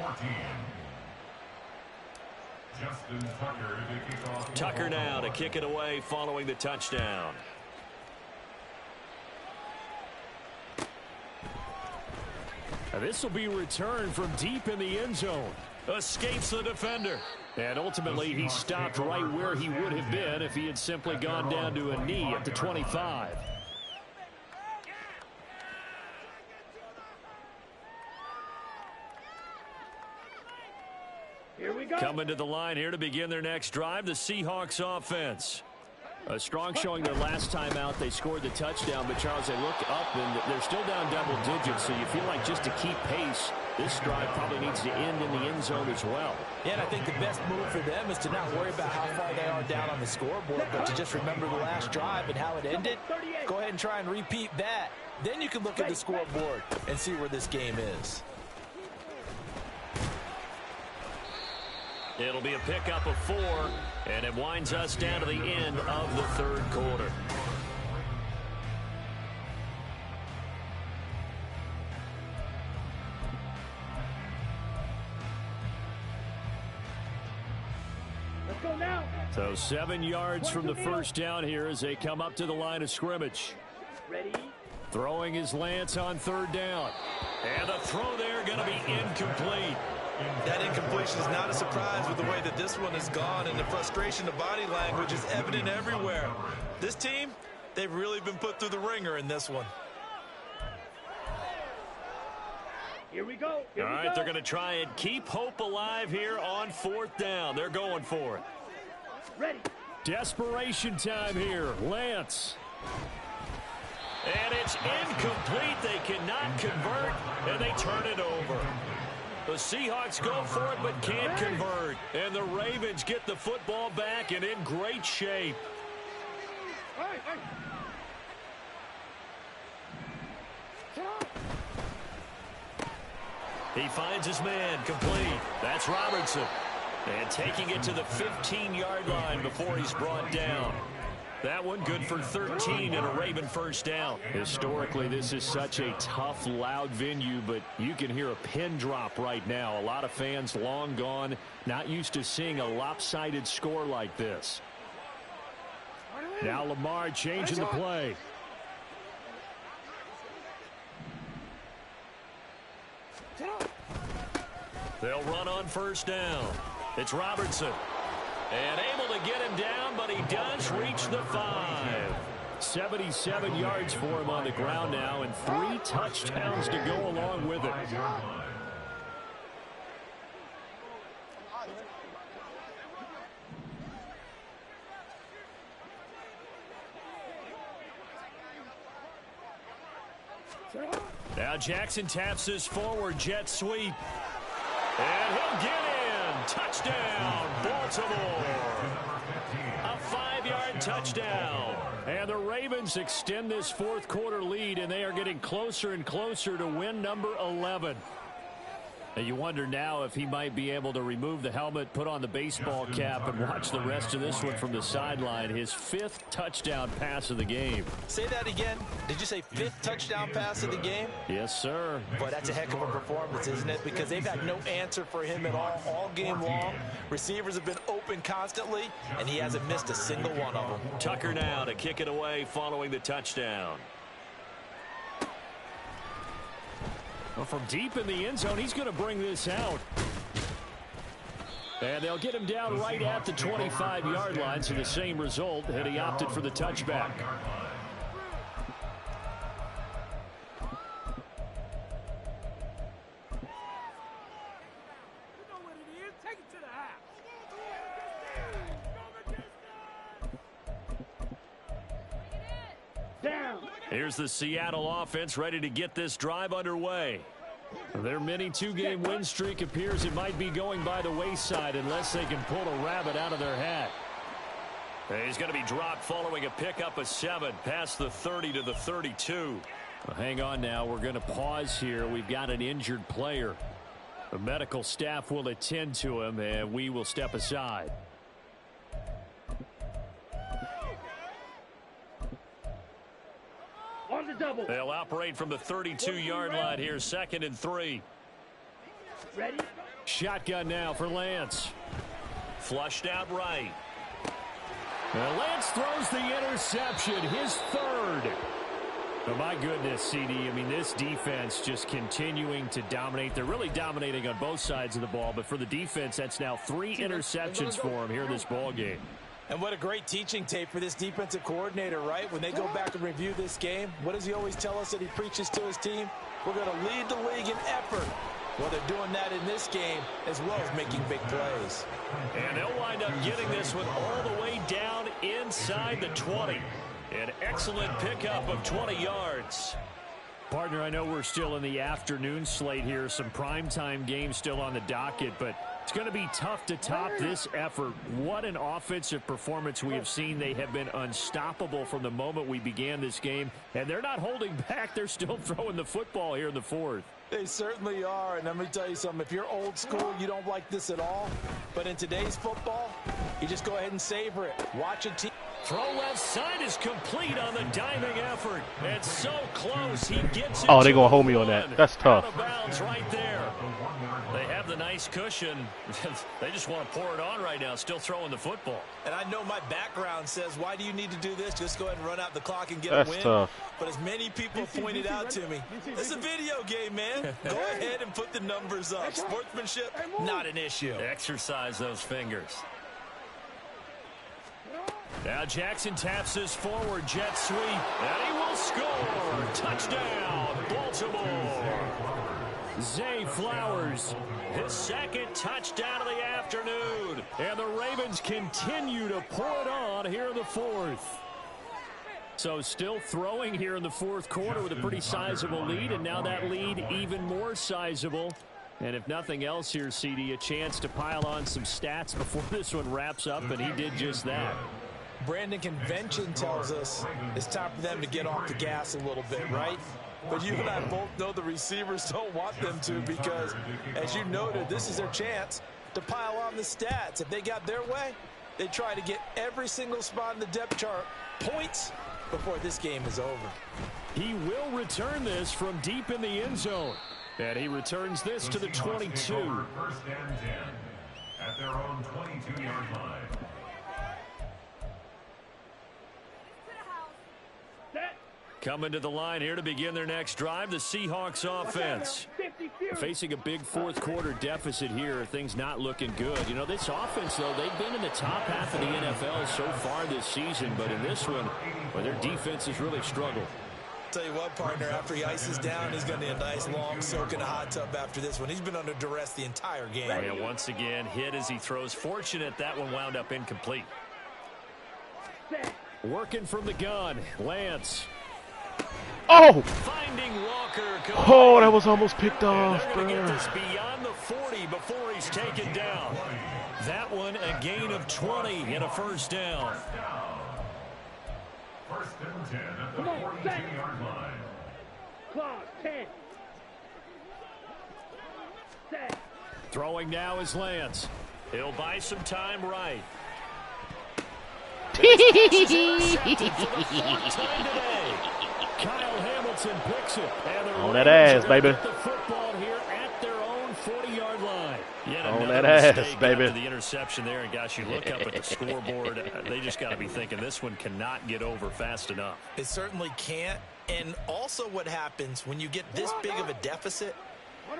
Speaker 4: 14. Justin Tucker to kick off.
Speaker 2: Tucker now to kick it away following the touchdown.
Speaker 1: This will be returned from deep in the end zone.
Speaker 2: Escapes the defender.
Speaker 1: And ultimately, he stopped right where he would have been if he had simply gone down to a knee at the 25.
Speaker 5: Here we go.
Speaker 2: Coming to the line here to begin their next drive, the Seahawks offense.
Speaker 1: A strong showing their last time out. They scored the touchdown, but Charles, they look up and they're still down double digits, so you feel like just to keep pace, this drive probably needs to end in the end zone as well.
Speaker 3: Yeah, and I think the best move for them is to not worry about how far they are down on the scoreboard, but to just remember the last drive and how it ended. Go ahead and try and repeat that. Then you can look at the scoreboard and see where this game is.
Speaker 2: It'll be a pickup of 4, and it winds us down to the end of the 3rd quarter.
Speaker 5: Let's go now.
Speaker 1: So 7 yards from the 1st down here as they come up to the line of scrimmage.
Speaker 5: Ready?
Speaker 1: Throwing his Lance on 3rd down.
Speaker 2: And the throw there going to be incomplete.
Speaker 3: That incompletion is not a surprise with the way that this one has gone, and the frustration, the body language is evident everywhere. This team, they've really been put through the ringer in this one.
Speaker 5: Here we go.
Speaker 2: All right, they're going to try and keep hope alive here on 4th down. They're going for it.
Speaker 5: Ready.
Speaker 1: Desperation time here. Lance.
Speaker 2: And it's incomplete. They cannot convert, and they turn it over. The Seahawks go for it but can't convert. And the Ravens get the football back and in great shape. He finds his man, complete. That's Robertson. And taking it to the 15-yard line before he's brought down. That one good for 13 and a Raven first down.
Speaker 1: Historically, this is such a tough, loud venue, but you can hear a pin drop right now. A lot of fans long gone, not used to seeing a lopsided score like this. Now Lamar changing the play.
Speaker 2: They'll run on first down. It's Robertson. And able to get him down, but he does reach the 5.
Speaker 1: 77 yards for him on the ground now, and 3 touchdowns to go along with it. Now Jackson taps his forward jet sweep. And he'll get in. Touchdown, Baltimore. A 5-yard touchdown. And the Ravens extend this 4th quarter lead, and they are getting closer and closer to win number 11. And you wonder now if he might be able to remove the helmet, put on the baseball cap, and watch the rest of this one from the sideline. His 5th touchdown pass of the game.
Speaker 3: Say that again. Did you say 5th touchdown pass of the game?
Speaker 1: Yes, sir.
Speaker 3: Boy, that's a heck of a performance, isn't it? Because they've had no answer for him at all game long. Receivers have been open constantly, and he hasn't missed a single one of them.
Speaker 2: Tucker now to kick it away following the touchdown.
Speaker 1: Well, from deep in the end zone, he's going to bring this out. And they'll get him down right at the 25-yard line, so the same result, and he opted for the touchback. Here's the Seattle offense ready to get this drive underway. Their mini 2-game win streak appears it might be going by the wayside unless they can pull a rabbit out of their hat.
Speaker 2: He's going to be dropped following a pickup of 7 past the 30 to the 32.
Speaker 1: Well, hang on now. We're going to pause here. We've got an injured player. The medical staff will attend to him, and we will step aside.
Speaker 5: On the double.
Speaker 2: They'll operate from the 32-yard line here, 2nd and 3.
Speaker 5: Ready?
Speaker 1: Shotgun now for Lance.
Speaker 2: Flushed out right.
Speaker 1: And Lance throws the interception, his 3rd. Oh, my goodness, CD. I mean, this defense just continuing to dominate. They're really dominating on both sides of the ball, but for the defense, that's now 3 interceptions for him here in this ball game.
Speaker 6: And what a great teaching tape for this defensive coordinator, right? When they go back and review this game, what does he always tell us that he preaches to his team? We're going to lead the league in effort. Well, they're doing that in this game as well as making big plays.
Speaker 2: And they'll wind up getting this one all the way down inside the 20. An excellent pickup of 20 yards.
Speaker 1: Partner, I know we're still in the afternoon slate here. Some primetime games still on the docket, but it's going to be tough to top this effort. What an offensive performance we have seen. They have been unstoppable from the moment we began this game, and they're not holding back. They're still throwing the football here in the 4th.
Speaker 6: They certainly are, and let me tell you something. If you're old school, you don't like this at all. But in today's football, you just go ahead and savor it. Watch a team.
Speaker 2: Throw left side is complete on the diving effort. And so close, he gets it.
Speaker 7: Oh, they're going to hold me on that. That's tough.
Speaker 2: Out of bounds right there. They have have the nice cushion. They just want to pour it on right now, still throwing the football.
Speaker 6: And I know my background says, why do you need to do this? Just go ahead and run out the clock and get
Speaker 7: That's
Speaker 6: a win.
Speaker 7: tough.
Speaker 6: But as many people have pointed out to me, it's a video game, man. Go ahead and put the numbers up. Sportsmanship, not an issue.
Speaker 2: Exercise those fingers. Now Jackson taps this forward jet sweep, and he will score. Touchdown, Baltimore. Zay Flowers, his second touchdown of the afternoon. And the Ravens continue to pour it on here in the fourth. So still throwing here in the fourth quarter with a pretty sizable lead, and now that lead even more sizable. And if nothing else here, CD, a chance to pile on some stats before this one wraps up, and he did just that.
Speaker 6: Brandon, convention tells us it's time for them to get off the gas a little bit, right? But you and I both know the receivers don't want them to, because, as you noted, this is their chance to pile on the stats. If they got their way, they try to get every single spot in the depth chart points before this game is over.
Speaker 1: He will return this from deep in the end zone. And he returns this to the 22.
Speaker 4: First and 10 at their own 22-yard line.
Speaker 2: Coming to the line here to begin their next drive, the Seahawks offense.
Speaker 1: Facing a big fourth quarter deficit here, things not looking good. You know, this offense, though, they've been in the top half of the NFL so far this season, but in this one, well, their defense has really struggled.
Speaker 6: Tell you what, partner, after he ices down, he's going to need a nice long soak in a hot tub after this one. He's been under duress the entire game.
Speaker 2: And once again, hit as he throws. Fortunate that one wound up incomplete.
Speaker 1: Working from the gun, Lance.
Speaker 7: Oh!
Speaker 2: Finding Walker.
Speaker 7: Oh, that was almost picked off,
Speaker 2: They're
Speaker 7: bro.
Speaker 2: going to get this beyond the 40 before he's taken down. That one a gain of 20 and a first down.
Speaker 4: First and 10 at the 42-yard line.
Speaker 5: Clock, 10. Set.
Speaker 1: Throwing now is Lance.
Speaker 2: He'll buy some time right.
Speaker 1: Kyle Hamilton picks it. And
Speaker 7: On that ass, baby.
Speaker 1: The football here at their own 40-yard line.
Speaker 2: Yet
Speaker 7: On
Speaker 2: another
Speaker 7: that ass,
Speaker 2: mistake
Speaker 7: baby.
Speaker 2: after the interception there, and gosh, you look up at the scoreboard, they just got to be thinking this one cannot get over fast enough.
Speaker 6: It certainly can't. And also what happens when you get this big of a deficit,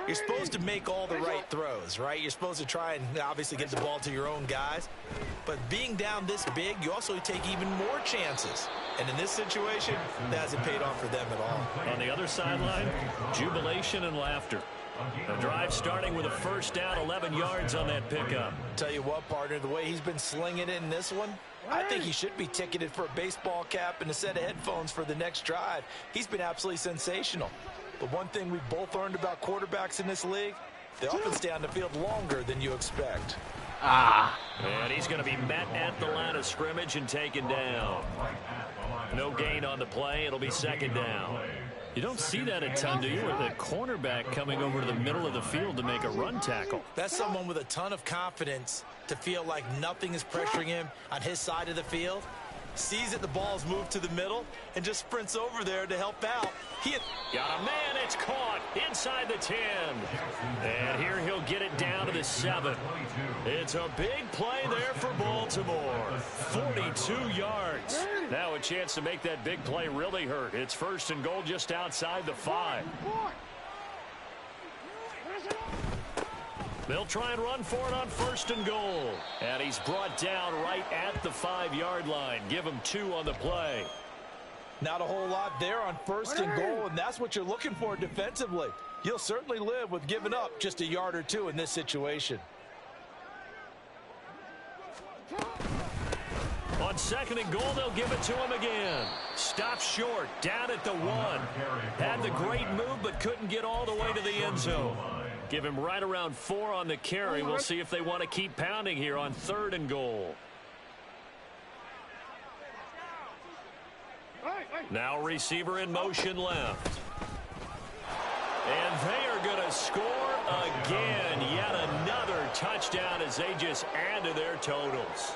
Speaker 6: you're supposed to make all the right throws, right? You're supposed to try and obviously get the ball to your own guys. But being down this big, you also take even more chances. And in this situation, that hasn't paid off for them at all.
Speaker 2: On the other sideline, jubilation and laughter. The drive starting with a first down, 11 yards on that pickup.
Speaker 6: Tell you what, partner, the way he's been slinging it in this one, I think he should be ticketed for a baseball cap and a set of headphones for the next drive. He's been absolutely sensational. But one thing we've both learned about quarterbacks in this league, they often stay on the field longer than you expect.
Speaker 2: And he's going to be met at the line of scrimmage and taken down. No gain on the play. It'll be second down. You don't see that a ton, do you? With a cornerback coming over to the middle of the field to make a run tackle.
Speaker 6: That's someone with a ton of confidence to feel like nothing is pressuring him on his side of the field. Sees that the ball's moved to the middle and just sprints over there to help out.
Speaker 2: Got a man, it's caught inside the 10. And here he'll get it down to the 7. It's a big play there for Baltimore. 42 yards. Now a chance to make that big play really hurt. It's first and goal just outside the 5. They'll try and run for it on first and goal. And he's brought down right at the 5-yard line. Give him 2 on the play.
Speaker 6: Not a whole lot there on first and goal, and that's what you're looking for defensively. You'll certainly live with giving up just a yard or 2 in this situation.
Speaker 2: On second and goal, they'll give it to him again. Stopped short, down at the 1. Had the great move, but couldn't get all the way to the end zone. Give him right around 4 on the carry. We'll see if they want to keep pounding here on third and goal. Now receiver in motion left. And they are going to score again. Yet another touchdown as they just add to their totals.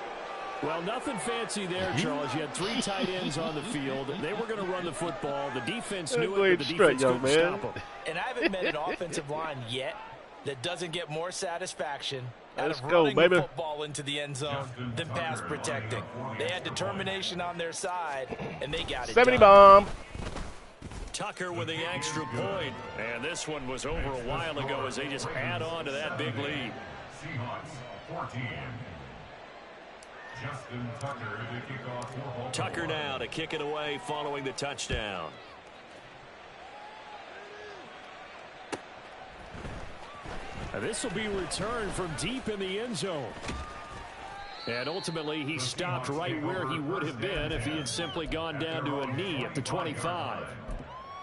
Speaker 1: Well, nothing fancy there, Charles. You had 3 tight ends on the field. They were going to run the football. The defense knew it, but the defense couldn't stop them.
Speaker 6: And I haven't met an offensive line yet
Speaker 3: that doesn't get more satisfaction out
Speaker 7: Let's
Speaker 3: of
Speaker 7: go,
Speaker 3: running
Speaker 7: baby.
Speaker 3: the football into the end zone than pass protecting. They had determination on their side, and they got it
Speaker 7: 70
Speaker 3: done.
Speaker 7: bomb.
Speaker 2: Tucker with the extra point. And this one was over a while ago as they just add on to that big lead.
Speaker 4: Seahawks 14. Justin Tucker to kick off for Baltimore.
Speaker 2: Tucker now to kick it away following the touchdown.
Speaker 1: This will be returned from deep in the end zone. And ultimately, he stopped right where he would have been if he had simply gone down to a knee at the 25.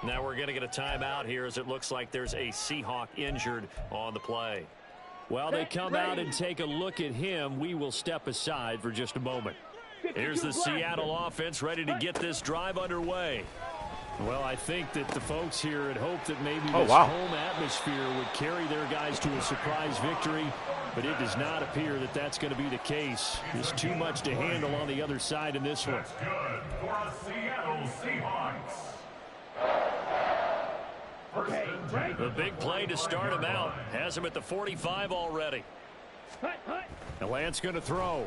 Speaker 2: Now we're going to get a timeout here as it looks like there's a Seahawk injured on the play.
Speaker 1: While they come out and take a look at him, we will step aside for just a moment.
Speaker 2: Here's the Seattle offense ready to get this drive underway.
Speaker 1: Well, I think that the folks here had hoped that maybe
Speaker 7: Oh,
Speaker 1: this
Speaker 7: wow.
Speaker 1: home atmosphere would carry their guys to a surprise victory, but it does not appear that that's going to be the case. There's too much to handle on the other side in this one.
Speaker 4: That's good for a Seattle Seahawks.
Speaker 5: Okay, right.
Speaker 2: The big play to start him out. Has him at the 45 already.
Speaker 5: Hut, hut.
Speaker 1: And Lance going to throw.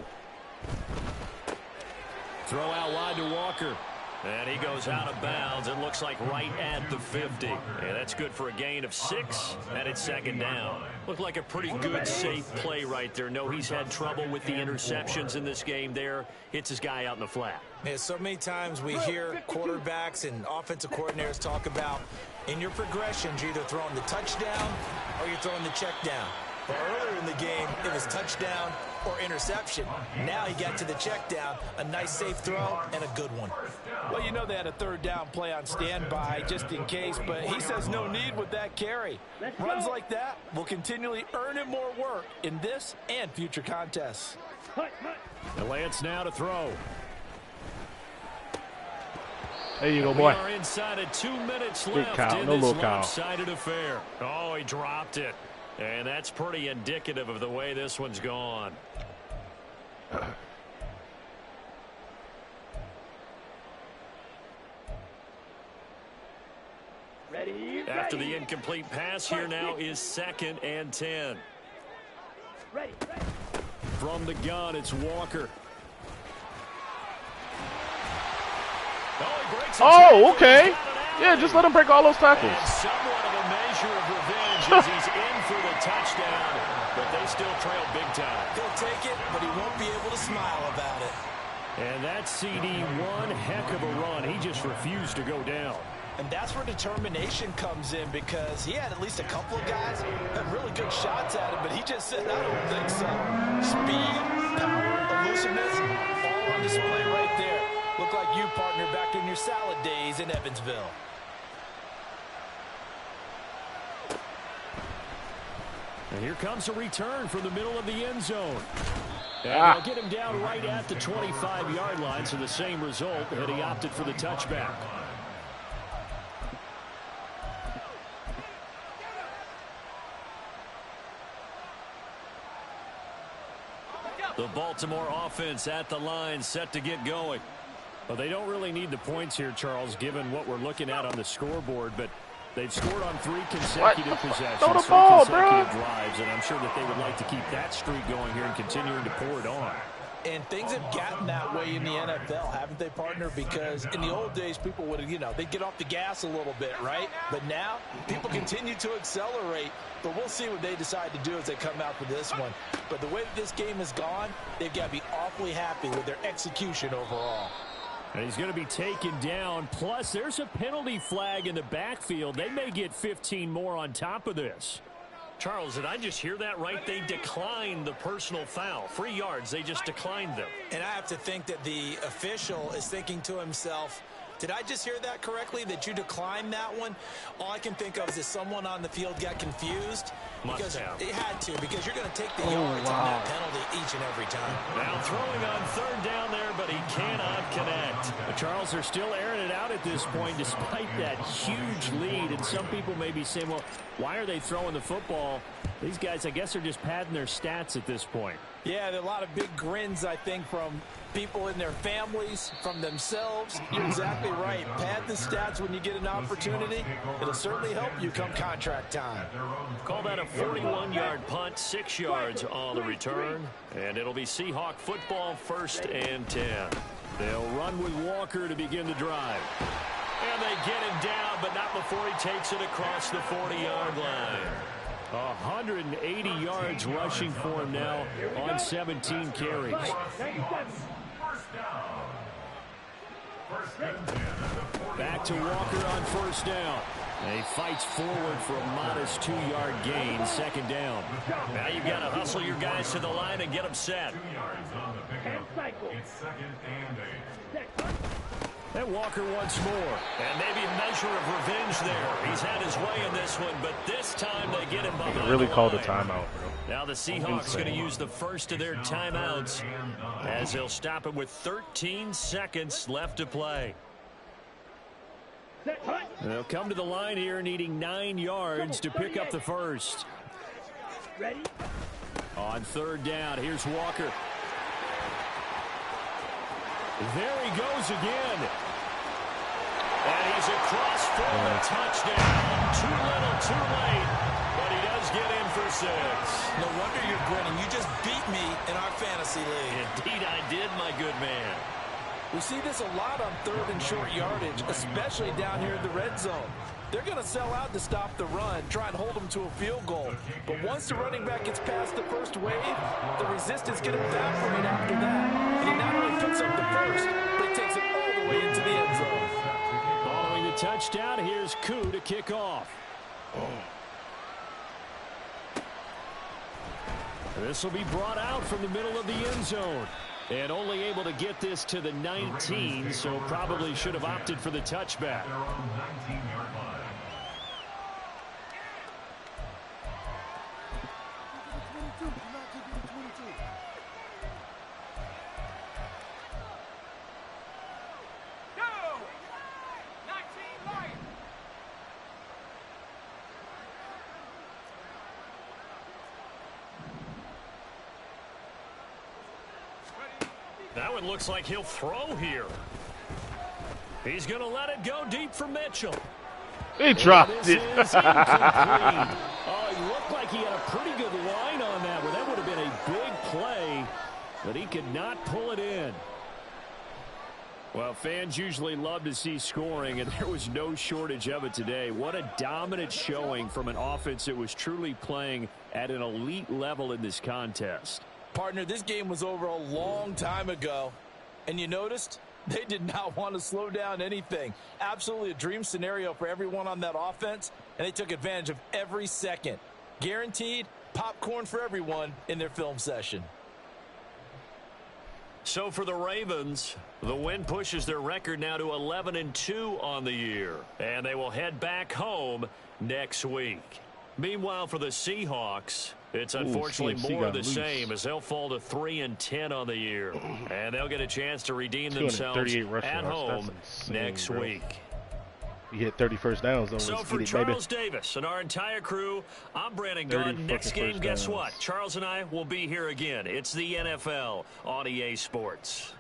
Speaker 1: Throw out wide to Walker.
Speaker 2: And he goes out of bounds. It looks like right at the 50. And that's good for a gain of 6. And it's second down. Looked like a pretty good, safe play right there. No, he's had trouble with the interceptions in this game there. Hits his guy out in the flat.
Speaker 6: Man, so many times we hear quarterbacks and offensive coordinators talk about in your progressions, you're either throwing the touchdown or you're throwing the check down. But earlier in the game, it was touchdown or interception. Now he got to the check down, a nice safe throw, and a good one.
Speaker 3: Well, you know they had a third down play on standby just in case, but he says no need with that carry. Runs like that will continually earn him more work in this and future contests.
Speaker 5: Hut, hut.
Speaker 1: And Lance now to throw.
Speaker 7: There you go,
Speaker 2: We
Speaker 7: boy.
Speaker 2: are inside of 2 minutes
Speaker 7: Big
Speaker 2: left
Speaker 7: cow,
Speaker 2: in
Speaker 7: no
Speaker 2: this
Speaker 7: little cow.
Speaker 2: lopsided affair. Oh, he dropped it. And that's pretty indicative of the way this one's gone.
Speaker 5: Ready,
Speaker 2: After
Speaker 5: ready.
Speaker 2: the incomplete pass, here now is 2nd and 10.
Speaker 5: Ready, ready.
Speaker 1: From the gun, it's Walker.
Speaker 2: Oh, he breaks a
Speaker 7: Oh,
Speaker 2: tackle.
Speaker 7: okay.
Speaker 2: He's got it out.
Speaker 7: Yeah, just let him break all those tackles.
Speaker 2: And somewhat of a measure of revenge as he's in for the touchdown, but they still trail big time.
Speaker 6: He'll take it, but he won't be able to smile about it.
Speaker 1: And that CD, one heck of a run. He just refused to go down.
Speaker 3: And that's where determination comes in, because he had at least a couple of guys that had really good shots at him, but he just said, I don't think so. Speed, power, elusiveness, all on display right there. Look like you, partner, back in your salad days in Evansville.
Speaker 1: And here comes a return from the middle of the end zone. And they'll get him down right at the 25-yard line, so the same result, and he opted for the touchback.
Speaker 2: The Baltimore offense at the line, set to get going.
Speaker 1: Well, they don't really need the points here, Charles, given what we're looking at on the scoreboard, but they've scored on 3 consecutive possessions,
Speaker 7: Throw the
Speaker 1: 3
Speaker 7: ball,
Speaker 1: consecutive
Speaker 7: bro.
Speaker 1: drives, and I'm sure that they would like to keep that streak going here and continuing to pour it on.
Speaker 3: And things have gotten that way in the NFL, haven't they, partner? Because in the old days, people would, they'd get off the gas a little bit, right? But now, people continue to accelerate. But we'll see what they decide to do as they come out for this one. But the way that this game has gone, they've got to be awfully happy with their execution overall.
Speaker 1: And he's going to be taken down. Plus, there's a penalty flag in the backfield. They may get 15 more on top of this.
Speaker 2: Charles, did I just hear that right? They declined the personal foul. 3 yards, they just declined them.
Speaker 6: And I have to think that the official is thinking to himself, did I just hear that correctly, that you declined that one? All I can think of is that someone on the field got confused.
Speaker 2: Must
Speaker 6: because
Speaker 2: have.
Speaker 6: it had to, because you're going to take the yards on that penalty each and every time.
Speaker 2: Now throwing on 3rd down there, but he cannot connect.
Speaker 1: But Charles, they're still airing it out at this point despite that huge lead. And some people may be saying, well, why are they throwing the football? These guys, I guess, are just padding their stats at this point.
Speaker 3: Yeah, there are a lot of big grins, I think, from people in their families, from themselves. You're exactly right. Pad the stats when you get an opportunity. It'll certainly help you come contract time.
Speaker 2: Call that a 41-yard punt, 6 yards on the return. And it'll be Seahawk football, 1st and 10.
Speaker 1: They'll run with Walker to begin the drive.
Speaker 2: And they get him down, but not before he takes it across the 40-yard line.
Speaker 1: 180 yards rushing for him now on 17 carries. Back to Walker on 1st down. And he fights forward for a modest 2-yard gain, 2nd down.
Speaker 2: Now you've got to hustle your guys to the line and get them set.
Speaker 1: And Walker once more.
Speaker 2: And maybe a measure of revenge there. He's had his way in this one, but this time they get him behind the line.
Speaker 7: Really called a timeout, bro.
Speaker 2: Now the Seahawks going to use the first of their timeouts as they'll stop it with 13 seconds left to play.
Speaker 1: They'll come to the line here needing 9 yards to pick up the first.
Speaker 5: Ready?
Speaker 1: On 3rd down, here's Walker. There he goes again.
Speaker 2: And he's across for the touchdown. Too little, too late. But he does get in for 6.
Speaker 3: No wonder you're grinning. You just beat me in our fantasy league.
Speaker 2: Indeed I did, my good man.
Speaker 3: We see this a lot on 3rd and short yardage, especially down here in the red zone. They're going to sell out to stop the run, try and hold them to a field goal. But once the running back gets past the first wave, the resistance can evaporate after that. And he not only picks up the first, but he takes it all the way into the end zone.
Speaker 1: Following the touchdown, here's Koo to kick off. This will be brought out from the middle of the end zone. And only able to get this to the 19, so probably should have opted for the touchback.
Speaker 2: That one looks like he'll throw here. He's going to let it go deep for Mitchell.
Speaker 7: He dropped it.
Speaker 1: He looked like he had a pretty good line on that one. That would have been a big play, but he could not pull it in. Well, fans usually love to see scoring, and there was no shortage of it today. What a dominant showing from an offense that was truly playing at an elite level in this contest.
Speaker 3: Partner, this game was over a long time ago, and you noticed they did not want to slow down anything. Absolutely a dream scenario for everyone on that offense, and they took advantage of every second. Guaranteed popcorn for everyone in their film session.
Speaker 2: So for the Ravens, the win pushes their record now to 11-2 on the year, and they will head back home next week. Meanwhile, for the Seahawks, it's unfortunately more of the same as they'll fall to 3-10 on the year. And they'll get a chance to redeem themselves at home next week.
Speaker 7: You hit 30 first downs.
Speaker 2: So for Charles Davis and our entire crew, I'm Brandon Gunn. Next game, guess what? Charles and I will be here again. It's the NFL on EA Sports.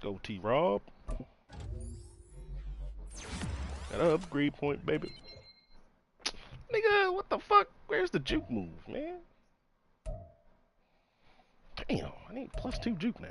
Speaker 7: go, T-Rob. Got an upgrade point, baby. Nigga, what the fuck? Where's the juke move, man? Damn, I need +2 juke now.